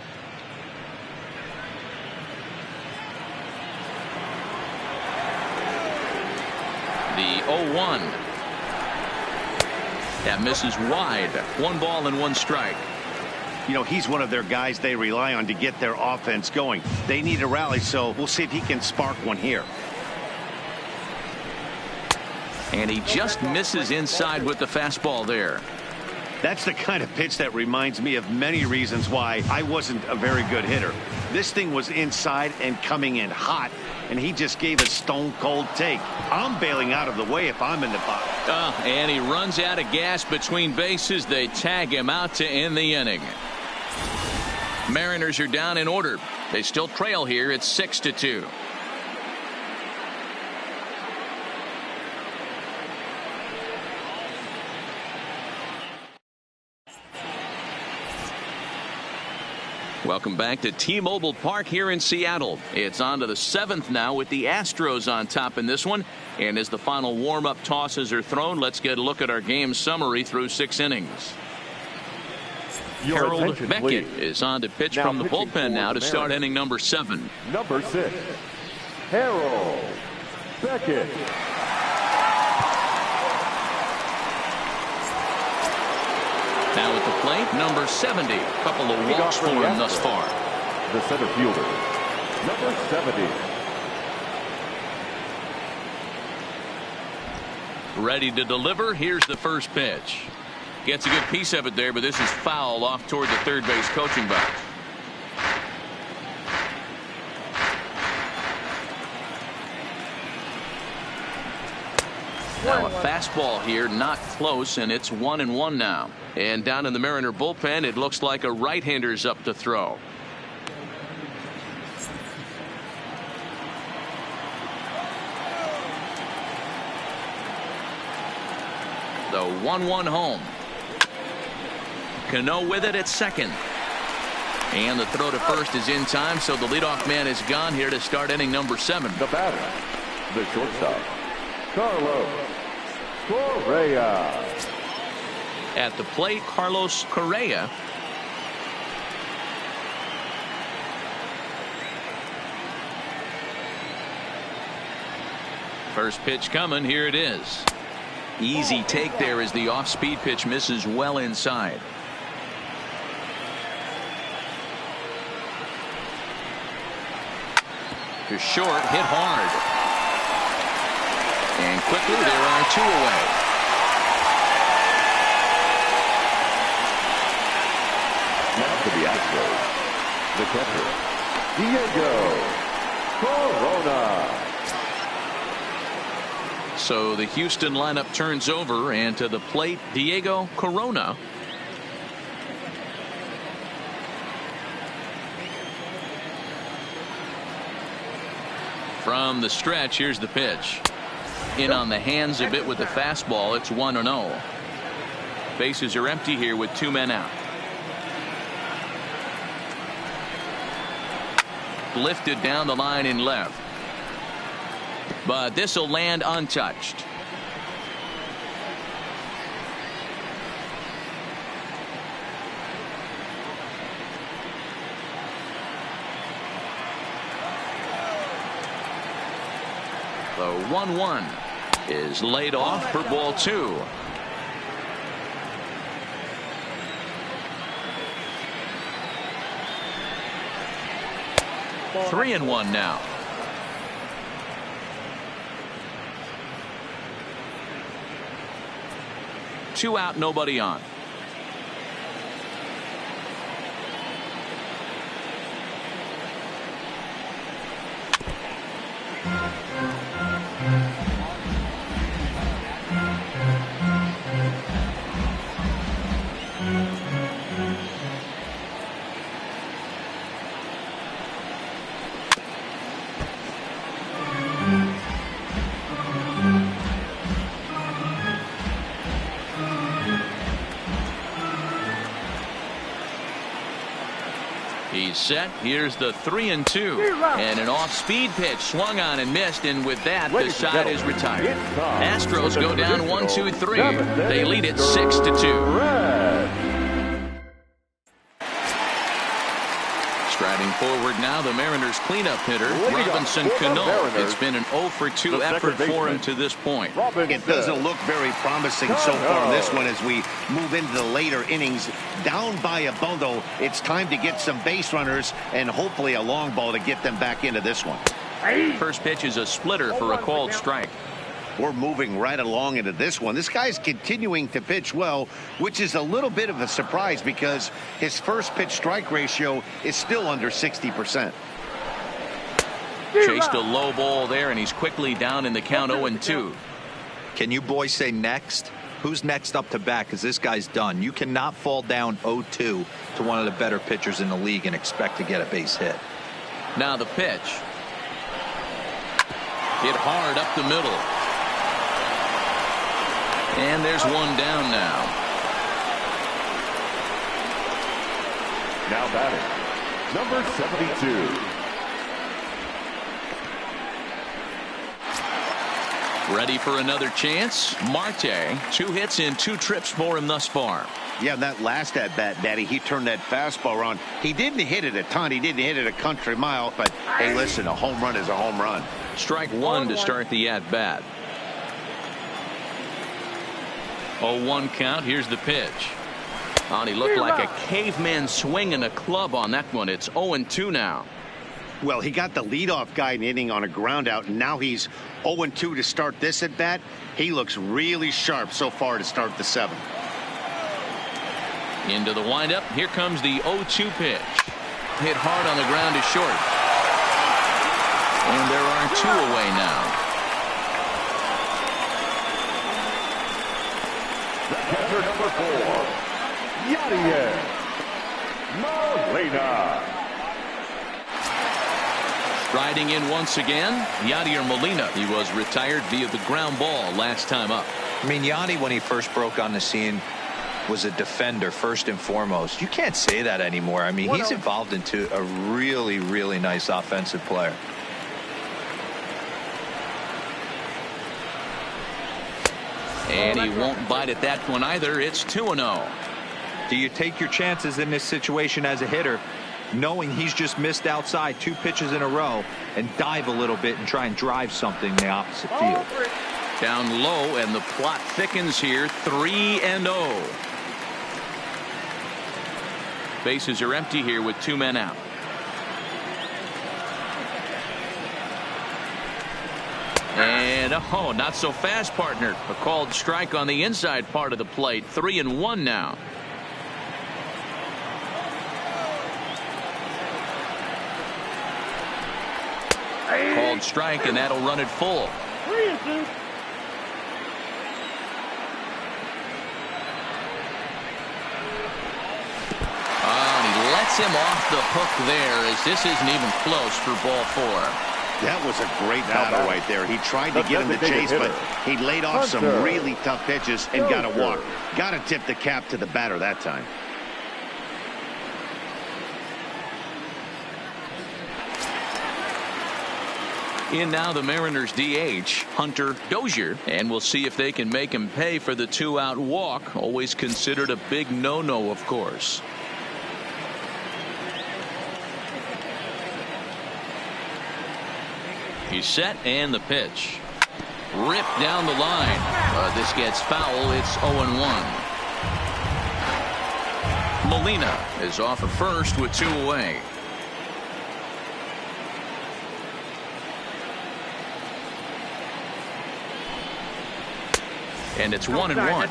The 0-1. That misses wide. 1 ball and 1 strike. You know, he's one of their guys they rely on to get their offense going. They need a rally, so we'll see if he can spark one here. And he just misses inside with the fastball there. That's the kind of pitch that reminds me of many reasons why I wasn't a very good hitter. This thing was inside and coming in hot, and he just gave a stone-cold take. I'm bailing out of the way if I'm in the box. And he runs out of gas between bases. They tag him out to end the inning. Mariners are down in order. They still trail here at 6-2. Welcome back to T-Mobile Park here in Seattle. It's on to the 7th now with the Astros on top in this one. And as the final warm-up tosses are thrown, let's get a look at our game summary through 6 innings. Harold Beckett is on to pitch from the bullpen now to start inning number 7. Number 6, Harold Beckett. Now at the plate, number 70. Couple of walks for him thus far. The center fielder, number 70. Ready to deliver. Here's the first pitch. Gets a good piece of it there, but this is foul off toward the third base coaching box. Now a fastball here, not close, and it's 1-1 now. And down in the Mariner bullpen, it looks like a right-hander's up to throw. The 1-1 home. Cano with it at second. And the throw to first is in time, so the leadoff man is gone here to start inning number 7. The batter, the shortstop, Carlos Correa. At the plate, Carlos Correa. First pitch coming. Here it is. Easy take there as the off-speed pitch misses well inside. To short, hit hard. And quickly there are 2 away. Now to the Astros, the catcher, Diego Corona. So the Houston lineup turns over, and to the plate, Diego Corona. From the stretch, here's the pitch. In on the hands a bit with the fastball. It's 1-0. Bases are empty here with 2 men out. Lifted down the line in left. But this will land untouched. The 1-1 is laid off for ball 2. Three and 1 now. Two out, nobody on. He's set. Here's the 3-2. And an off-speed pitch swung on and missed. And with that, the side is retired. Astros go down 1-2-3. They lead it 6-2. Striding forward now, the Mariners cleanup hitter, Robinson Cano. It's been an 0-for-2 effort for him to this point. It doesn't look very promising so far in this one as we move into the later innings. Down by a bundle, it's time to get some base runners and hopefully a long ball to get them back into this one. First pitch is a splitter for a called strike. We're moving right along into this one. This guy's continuing to pitch well, which is a little bit of a surprise because his first pitch strike ratio is still under 60%. Chased a low ball there, and he's quickly down in the count 0-2. Can you boys say next? Who's next up to bat? Because this guy's done. You cannot fall down 0-2 to one of the better pitchers in the league and expect to get a base hit. Now the pitch. Hit hard up the middle. And there's one down now. Now batting, number 72. Ready for another chance? Marte, 2 hits in 2 trips for him thus far. Yeah, that last at bat, Daddy, he turned that fastball around. He didn't hit it a ton. He didn't hit it a country mile. But, hey, listen, a home run is a home run. Strike 1 to start the at-bat. 0-1 count. Here's the pitch. Oh, he looked like a caveman swinging a club on that one. It's 0-2 now. Well, he got the leadoff guy in the inning on a ground out, and now he's 0-2 to start this at bat. He looks really sharp so far to start the 7th. Into the windup. Here comes the 0-2 pitch. Hit hard on the ground to short. And there are 2 away now. Catcher number 4, Yadier Molina. Striding in once again, Yadier Molina. He was retired via the ground ball last time up. I mean, Yadi, when he first broke on the scene, was a defender first and foremost. You can't say that anymore. I mean, he's evolved into a really, really nice offensive player. And he won't bite at that one either. It's 2-0. Do you take your chances in this situation as a hitter, knowing he's just missed outside 2 pitches in a row, and dive a little bit and try and drive something in the opposite field? Down low, and the plot thickens here. 3-0. Bases are empty here with 2 men out. And oh, not so fast, partner. A called strike on the inside part of the plate. 3-1 now. Called strike, and that'll run it full. 3-2. And he lets him off the hook there, as this isn't even close for ball 4. That was a great battle right there. He tried to get him to chase, but he laid off some really tough pitches and got a walk. Got to tip the cap to the batter that time. In now the Mariners DH, Hunter Dozier, and we'll see if they can make him pay for the 2-out walk. Always considered a big no-no, of course. He's set, and the pitch. Ripped down the line. This gets foul. It's 0-1. Molina is off at first with 2 away. And it's 1-1.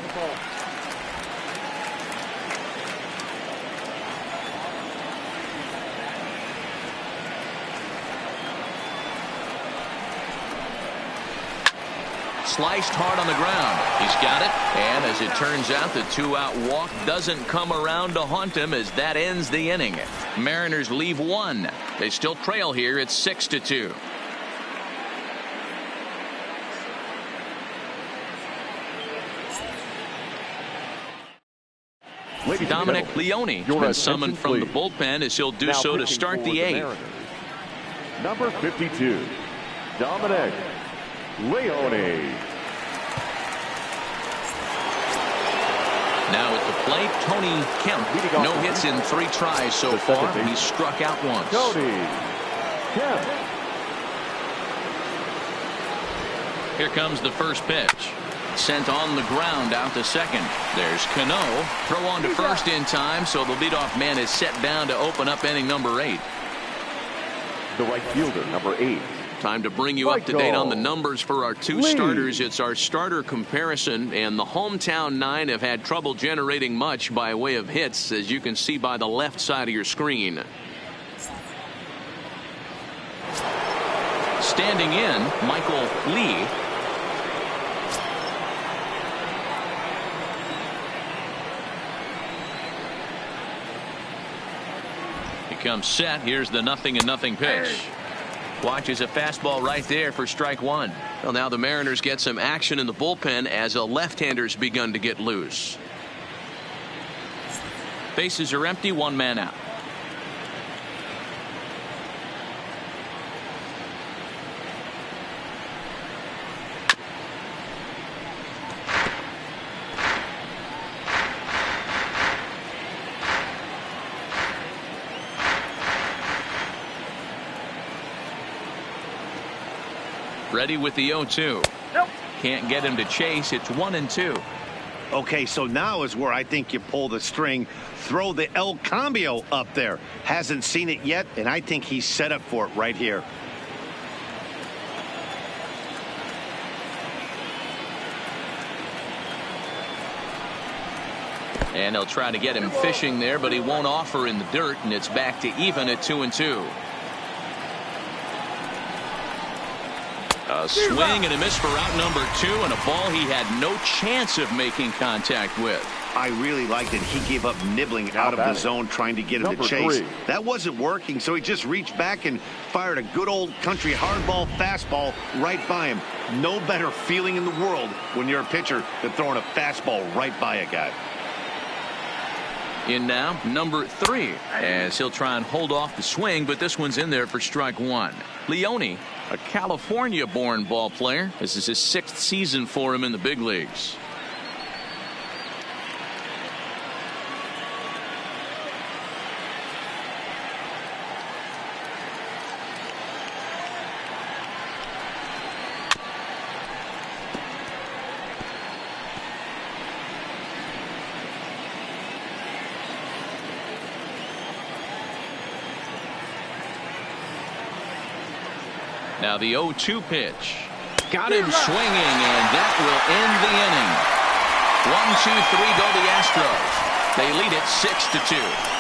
Sliced hard on the ground. He's got it. And as it turns out, the 2-out walk doesn't come around to haunt him, as that ends the inning. Mariners leave 1. They still trail here. It's 6-2. Ladies and Dominic gentlemen, Leone has your been attention, summoned from the please. bullpen as he'll do Now so to pitching start for the eighth. Mariners, number 52, Dominic Leone. Now at the plate, Tony Kemp. No hits in 3 tries so far. He struck out once. Tony Kemp. Here comes the first pitch. Sent on the ground out to second. There's Cano. Throw on to first in time, so the leadoff man is set down to open up inning number 8. The right fielder, number 8. Time to bring you up to date on the numbers for our 2 starters. It's our starter comparison, and the hometown 9 have had trouble generating much by way of hits, as you can see by the left side of your screen. Standing in, Michael Lee. He comes set. Here's the 0-0 pitch. Watches a fastball right there for strike 1. Well, now the Mariners get some action in the bullpen as a left-hander's begun to get loose. Bases are empty, 1 man out. Ready with the 0-2. Nope. Can't get him to chase. It's 1-2. Okay, so now is where I think you pull the string. Throw the El Cambio up there. Hasn't seen it yet, and I think he's set up for it right here. And they'll try to get him fishing there, but he won't offer in the dirt, and it's back to even at 2-2. A swing and a miss for out number 2, and a ball he had no chance of making contact with. I really liked it. He gave up nibbling out of the zone trying to get him to chase. 3. That wasn't working, so he just reached back and fired a good old country hardball fastball right by him. No better feeling in the world when you're a pitcher than throwing a fastball right by a guy. In now, number 3, as he'll try and hold off the swing, but this one's in there for strike 1. Leone, a California-born ball player. This is his 6th season for him in the big leagues. Now the 0-2 pitch. Got him swinging, and that will end the inning. 1-2-3 go the Astros. They lead it 6-2.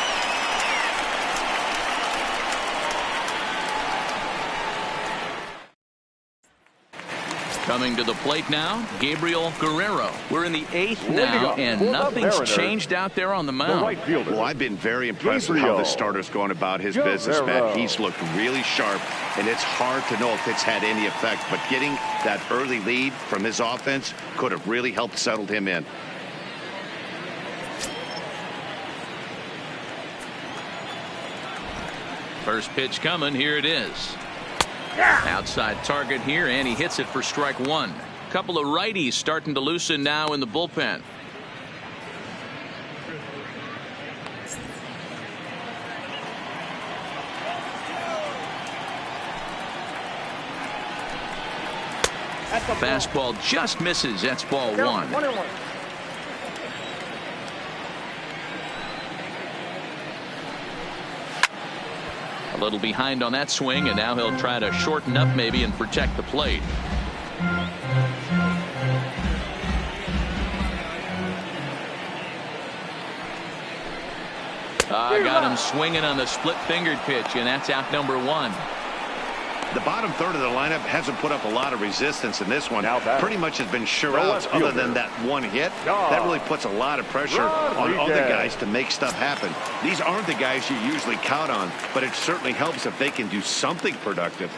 Coming to the plate now, Gabriel Guerrero. We're in the 8th now, and nothing's changed out there on the mound. Right fielder. Well, I've been very impressed with how the starter's going about his business, Matt. He's looked really sharp, and it's hard to know if it's had any effect. But getting that early lead from his offense could have really helped settle him in. First pitch coming. Here it is. Outside target here, and he hits it for strike 1. Couple of righties starting to loosen now in the bullpen. Fastball just misses. That's ball 1. 1-1. A little behind on that swing, and now he'll try to shorten up maybe and protect the plate. Got him swinging on the split-fingered pitch, and that's out number 1. The bottom third of the lineup hasn't put up a lot of resistance in this one. Pretty much has been sure outs other than that one hit. That really puts a lot of pressure on other guys to make stuff happen. These aren't the guys you usually count on, but it certainly helps if they can do something productive.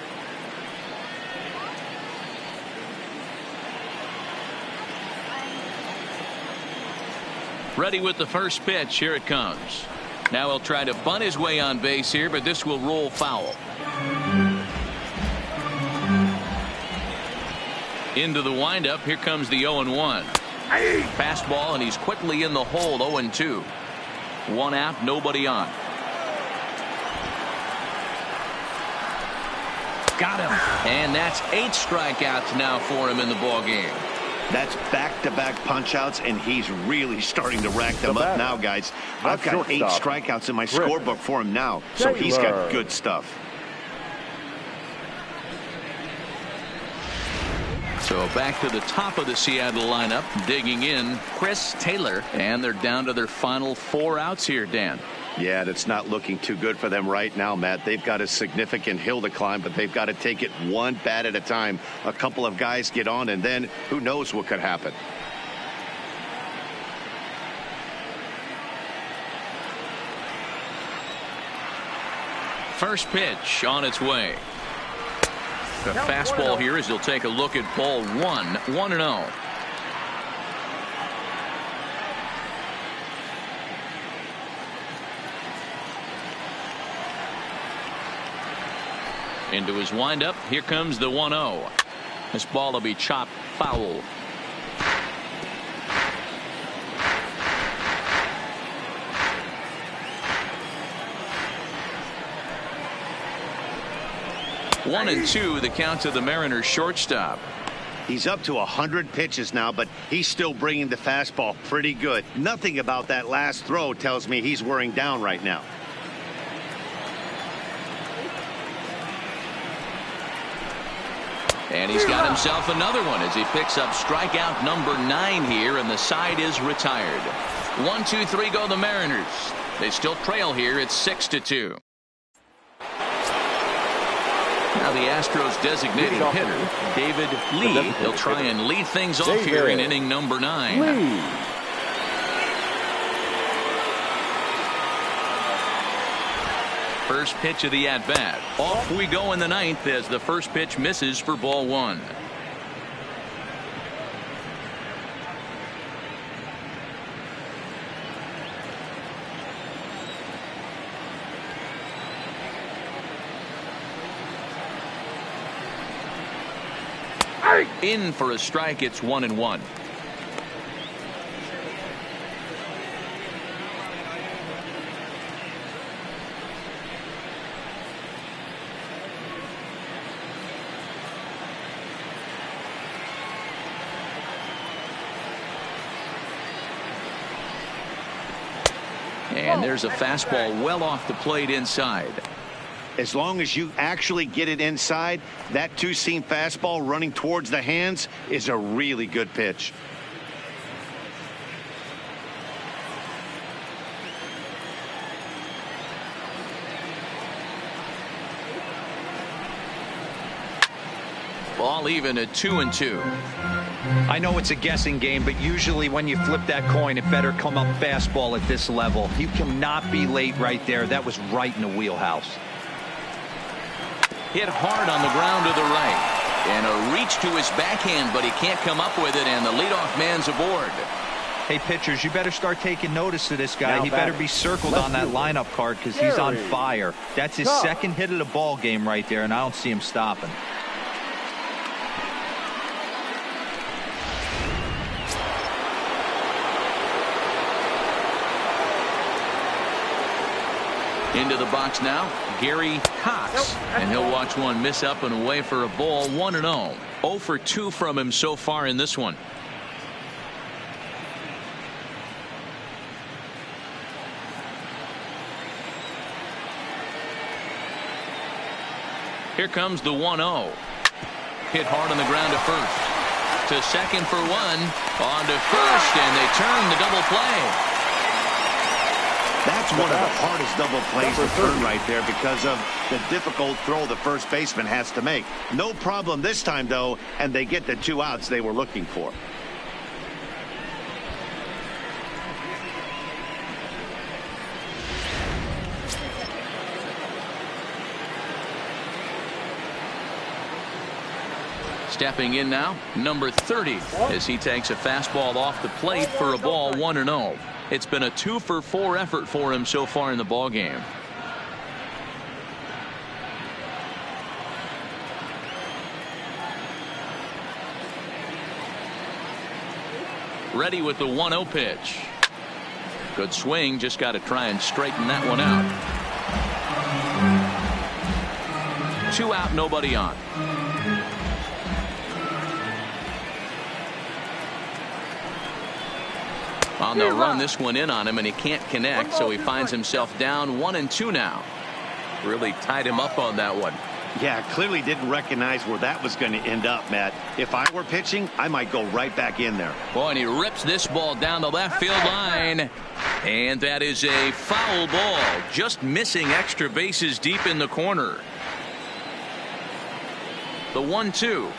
Ready with the first pitch. Here it comes. Now he'll try to bunt his way on base here, but this will roll foul. Into the windup. Here comes the 0-1. Fastball, and he's quickly in the hole. 0-2. One out, nobody on. Got him. And that's 8 strikeouts now for him in the ball game. That's back-to-back punch-outs, and he's really starting to rack them up now, guys. I've got 8 strikeouts in my scorebook for him now, so he's got good stuff. So back to the top of the Seattle lineup, digging in Chris Taylor, and they're down to their final 4 outs here, Dan. Yeah, that's not looking too good for them right now, Matt. They've got a significant hill to climb, but they've got to take it one bat at a time. A couple of guys get on, and then who knows what could happen. First pitch on its way. The fastball here as he'll take a look at ball 1. 1-0. Into his windup. Here comes the 1-0. This ball will be chopped foul. One and 2, the count to the Mariners shortstop. He's up to 100 pitches now, but he's still bringing the fastball pretty good. Nothing about that last throw tells me he's wearing down right now. And he's got himself another one as he picks up strikeout number 9 here, and the side is retired. 1, 2, 3 go the Mariners. They still trail here. It's 6-2. Now the Astros designated hitter, David Lee. He'll try and lead things off here in inning number 9. First pitch of the at-bat. Off we go in the 9th as the first pitch misses for ball 1. In for a strike. It's 1-1. And there's a fastball well off the plate inside. As long as you actually get it inside, that two-seam fastball running towards the hands is a really good pitch. Ball even at 2-2. I know it's a guessing game, but usually when you flip that coin, it better come up fastball at this level. You cannot be late right there. That was right in the wheelhouse. Hit hard on the ground to the right. And a reach to his backhand, but he can't come up with it, and the leadoff man's aboard. Hey, pitchers, you better start taking notice of this guy. He better be circled on that lineup card because he's on fire. That's his second hit of the ball game right there, and I don't see him stopping. Into the box now, Gary Cox. And he'll watch one miss up and away for a ball. 1-0. 0 for 2 from him so far in this one. Here comes the 1-0. Hit hard on the ground to first. To second for 1. On to first, and they turn the double play. That's one of the hardest double plays to turn right there because of the difficult throw the first baseman has to make. No problem this time, though, and they get the 2 outs they were looking for. Stepping in now, number 30, as he takes a fastball off the plate for a ball. 1-0. It's been a 2-for-4 effort for him so far in the ball game. Ready with the 1-0 pitch. Good swing, just got to try and straighten that one out. 2 out, nobody on. Well, they'll run this one in on him, and he can't connect, so he finds himself down 1-2 now. Really tied him up on that one. Yeah, clearly didn't recognize where that was going to end up, Matt. If I were pitching, I might go right back in there. Boy, and he rips this ball down the left field line. And that is a foul ball. Just missing extra bases deep in the corner. The 1-2.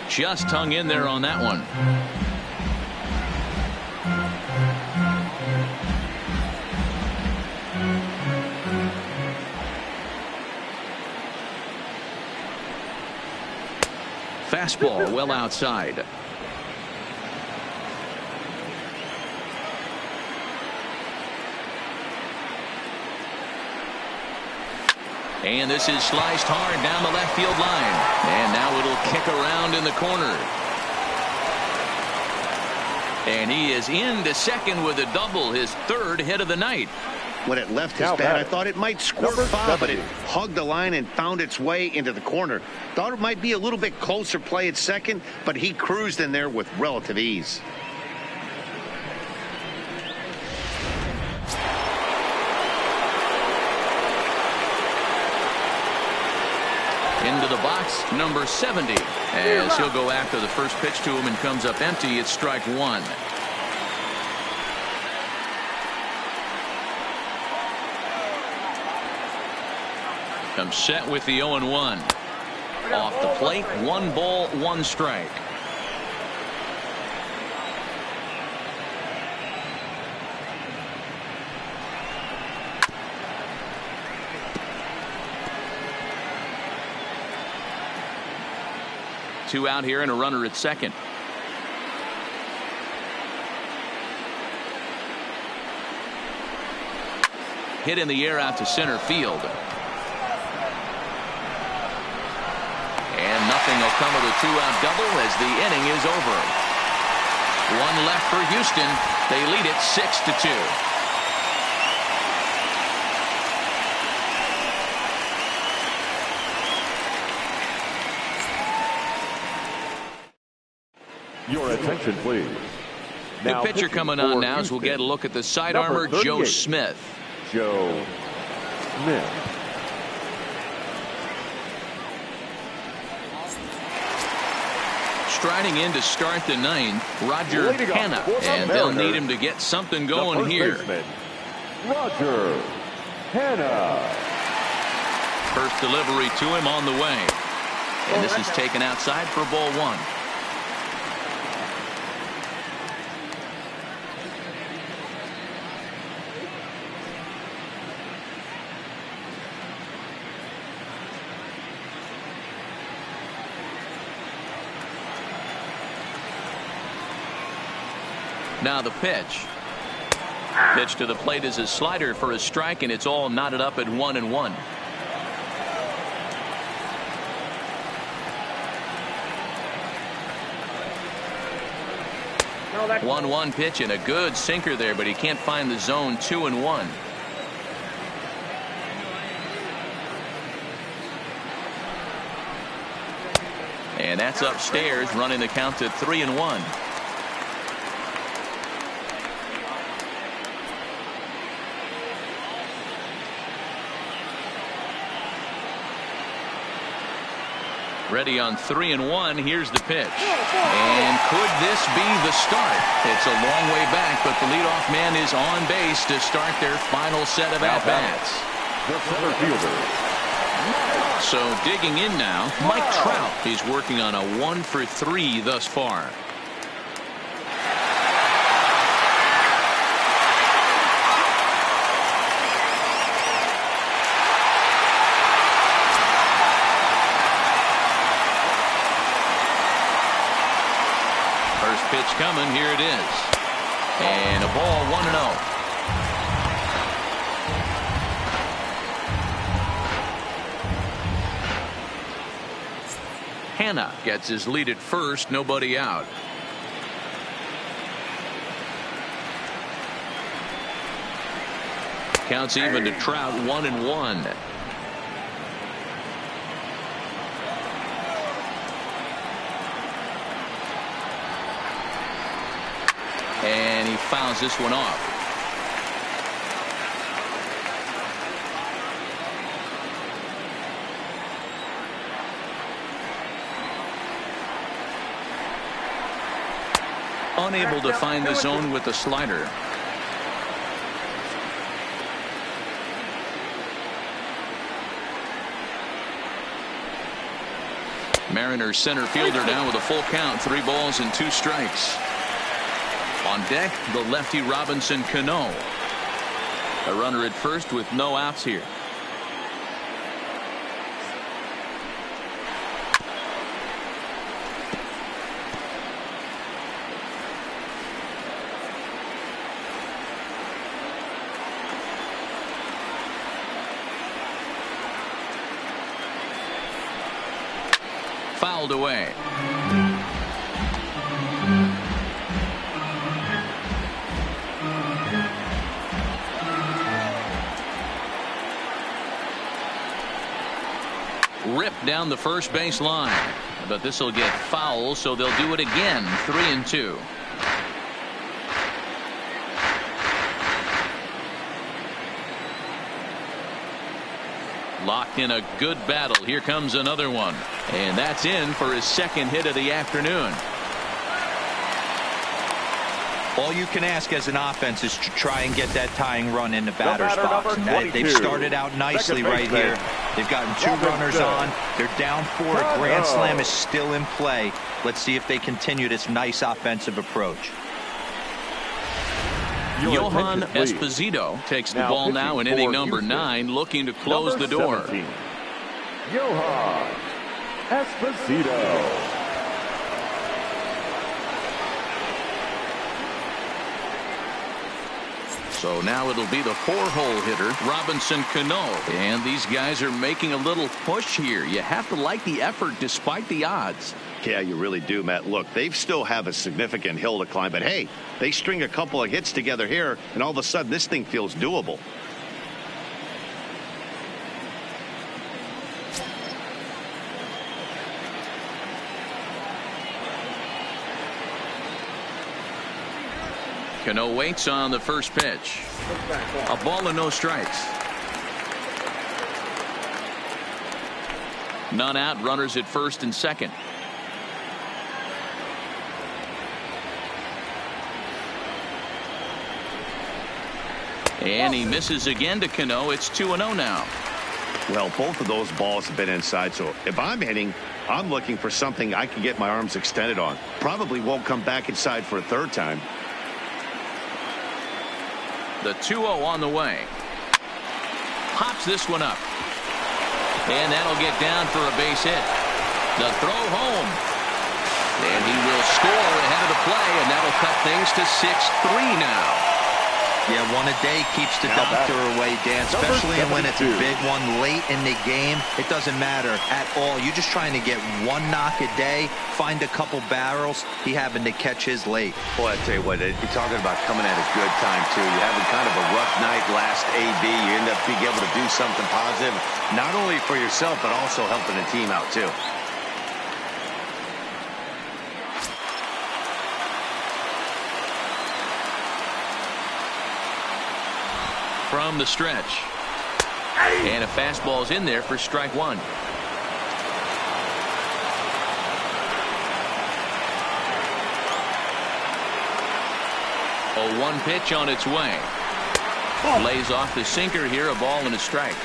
Just hung in there on that one. Fastball well outside. And this is sliced hard down the left field line. And now it'll kick around in the corner. And he is into second with a double, his 3rd hit of the night. When it left his bat, I thought it might squirt foul, but it hugged the line and found its way into the corner. Thought it might be a little bit closer play at second, but he cruised in there with relative ease. Into the box, number 70. As he'll go after the first pitch to him and comes up empty, it's strike 1. Comes set with the 0-1. Off the plate, 1 ball, 1 strike. Two out here and a runner at second. Hit in the air out to center field. And nothing will come of the 2-out double as the inning is over. 1 left for Houston. They lead it 6-2. Your attention, please. The Now pitcher pitching coming on for now as we'll Houston, get a look at the side number armor, Joe 38, Smith. Joe Smith. Striding in to start the 9th, Roger Leading off Hanna, for the and they'll Mariners, need him to get something The going first here. baseman, Roger Hanna. First delivery to him on the way. And this is taken outside for ball 1. Now the pitch. Pitch to the plate is a slider for a strike, and it's all knotted up at 1-1. No, that's 1-1 pitch and a good sinker there, but he can't find the zone. 2-1. And that's upstairs, running the count to 3-1. Ready on 3-1. Here's the pitch. And could this be the start? It's a long way back, but the leadoff man is on base to start their final set of at-bats. The center fielder. So digging in now, Mike Trout is working on a 1-for-3 thus far. Pitch coming. Here it is. And a ball 1-0. Hanna gets his lead at first, nobody out. Counts even to Trout, 1-1. And he fouls this one off. Unable to find the zone with the slider. Mariners center fielder now with a full count, 3 balls and 2 strikes. On deck, the lefty Robinson Cano. A runner at first with no outs here. Fouled away. Ripped down the first base line, but this will get foul, so they'll do it again. 3-2. Locked in a good battle. Here comes another one. And that's in for his second hit of the afternoon. All you can ask as an offense is to try and get that tying run in the batter's box. They've started out nicely right here. They've gotten 2 runners on. They're down 4. A grand slam is still in play. Let's see if they continue this nice offensive approach. Johan Esposito takes the ball now in inning number 9, looking to close the door. 17. Johan Esposito. So now it'll be the 4-hole hitter, Robinson Cano. And these guys are making a little push here. You have to like the effort despite the odds. Yeah, you really do, Matt. Look, they still have a significant hill to climb, but hey, they string a couple of hits together here, and all of a sudden this thing feels doable. Cano waits on the first pitch. A ball and no strikes. None out, runners at first and second. And he misses again to Cano. It's 2-0 now. Well, both of those balls have been inside, so if I'm hitting, I'm looking for something I can get my arms extended on. Probably won't come back inside for a third time. The 2-0 on the way. Pops this one up. And that'll get down for a base hit. The throw home. And he will score ahead of the play, and that'll cut things to 6-3 now. Yeah, one a day keeps the doctor away, Dan, especially when it's a big one late in the game. It doesn't matter at all. You're just trying to get 1 knock a day, find a couple barrels. He happened to catch his late. Boy, I tell you what, you're talking about coming at a good time, too. You're having kind of a rough night last AB. You end up being able to do something positive, not only for yourself, but also helping the team out, too. From the stretch. And a fastball's in there for strike 1. A 1 pitch on its way. Lays off the sinker here, a ball and a strike.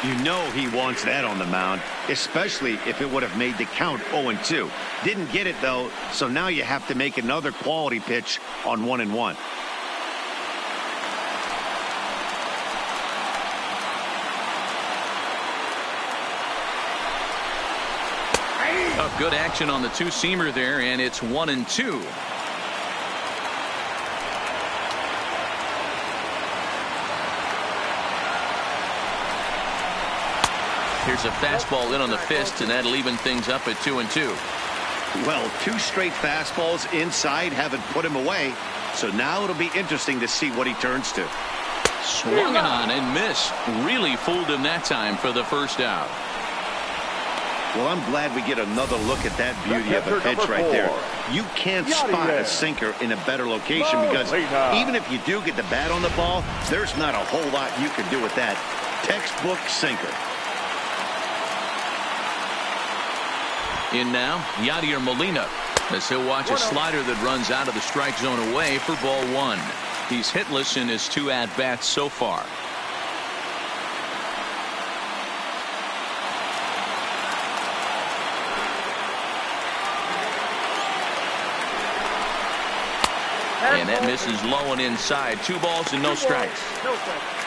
You know he wants that on the mound, especially if it would have made the count 0-2. Didn't get it, though, so now you have to make another quality pitch on 1-1. Good action on the 2-seamer there, and it's 1-2. Here's a fastball in on the fist, and that'll even things up at 2-2. Well, 2 straight fastballs inside haven't put him away. So now it'll be interesting to see what he turns to. Swung on and missed. Really fooled him that time for the first out. Well, I'm glad we get another look at that beauty of a pitch right there. You can't spot a sinker in a better location because even if you do get the bat on the ball, there's not a whole lot you can do with that. Textbook sinker. In now, Yadier Molina, as he'll watch a slider that runs out of the strike zone away for ball 1. He's hitless in his 2 at-bats so far. And that misses low and inside. 2 balls and no strikes.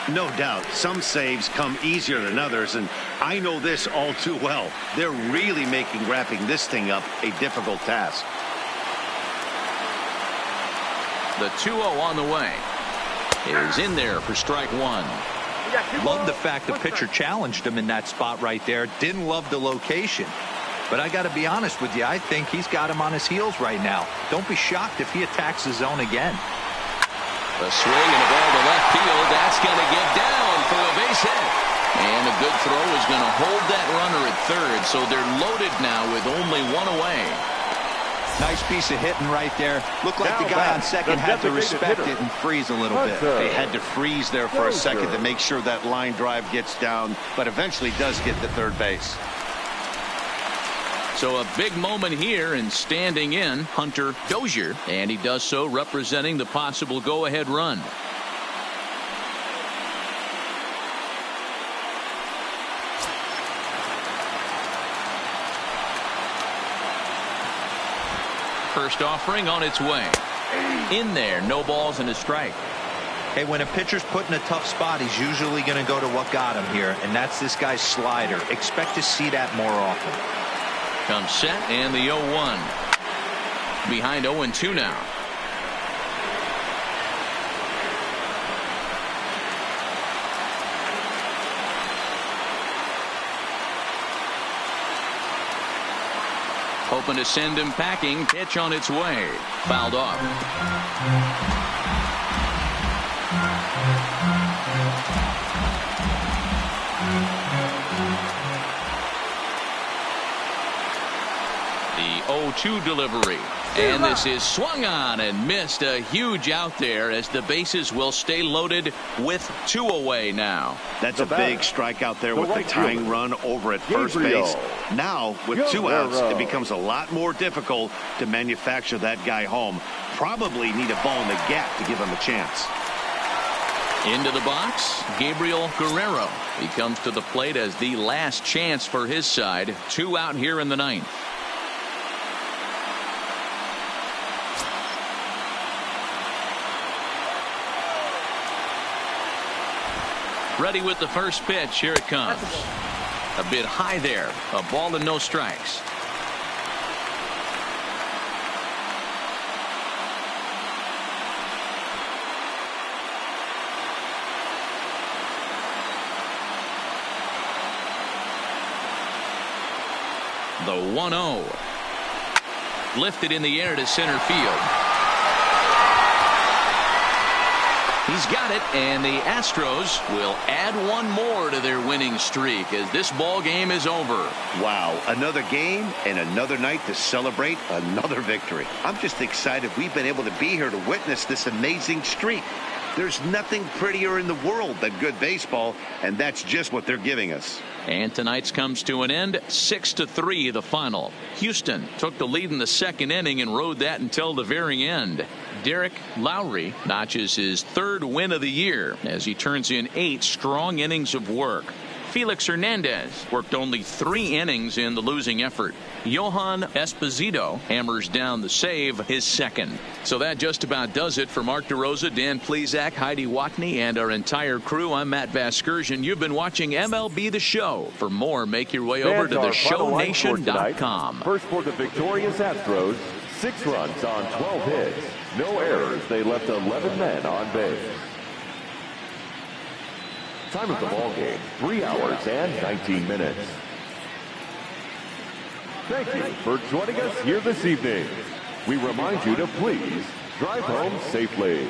No doubt. Some saves come easier than others, and I know this all too well. They're really making wrapping this thing up a difficult task. The 2-0 on the way. Is in there for strike 1. Love the fact the pitcher challenged him in that spot right there. Didn't love the location. But I got to be honest with you, I think he's got him on his heels right now. Don't be shocked if he attacks the zone again. A swing and a ball to left field. That's going to get down for a base hit. And a good throw is going to hold that runner at third. So they're loaded now with only 1 away. Nice piece of hitting right there. Looked like the guy on second had to respect it and freeze a little bit. They had to freeze there for a second to make sure that line drive gets down, but eventually does get to third base. So a big moment here, and standing in Hunter Dozier, and he does so representing the possible go-ahead run. First offering on its way. In there, no balls and a strike. Hey, when a pitcher's put in a tough spot, he's usually going to go to what got him here, and that's this guy's slider. Expect to see that more often. Comes set, and the 0-1. Behind 0-2 now. Hoping to send him packing. Pitch on its way. Fouled off. The 0-2 delivery. And this is swung on and missed. A huge out there as the bases will stay loaded with 2 away now. That's a big strikeout there with the tying run over at first base. Now, with 2 outs, it becomes a lot more difficult to manufacture that guy home. Probably need a ball in the gap to give him a chance. Into the box, Gabriel Guerrero. He comes to the plate as the last chance for his side. 2 out here in the 9th. Ready with the first pitch. Here it comes. A bit high there. A ball and no strikes. The 1-0. Lifted in the air to center field. He's got it, and the Astros will add 1 more to their winning streak as this ball game is over. Wow, another game and another night to celebrate another victory. I'm just excited we've been able to be here to witness this amazing streak. There's nothing prettier in the world than good baseball, and that's just what they're giving us. And tonight's comes to an end. 6-3 the final. Houston took the lead in the 2nd inning and rode that until the very end. Derek Lowry notches his 3rd win of the year as he turns in 8 strong innings of work. Felix Hernandez worked only 3 innings in the losing effort. Johan Esposito hammers down the save, his 2nd. So that just about does it for Mark DeRosa, Dan Plesac, Heidi Watney, and our entire crew. I'm Matt Vasgersian. You've been watching MLB The Show. For more, make your way over to theshownation.com. First for the victorious Astros, 6 runs on 12 hits. No errors. They left 11 men on base. Time of the ball game, 3 hours and 19 minutes. Thank you for joining us here this evening. We remind you to please drive home safely.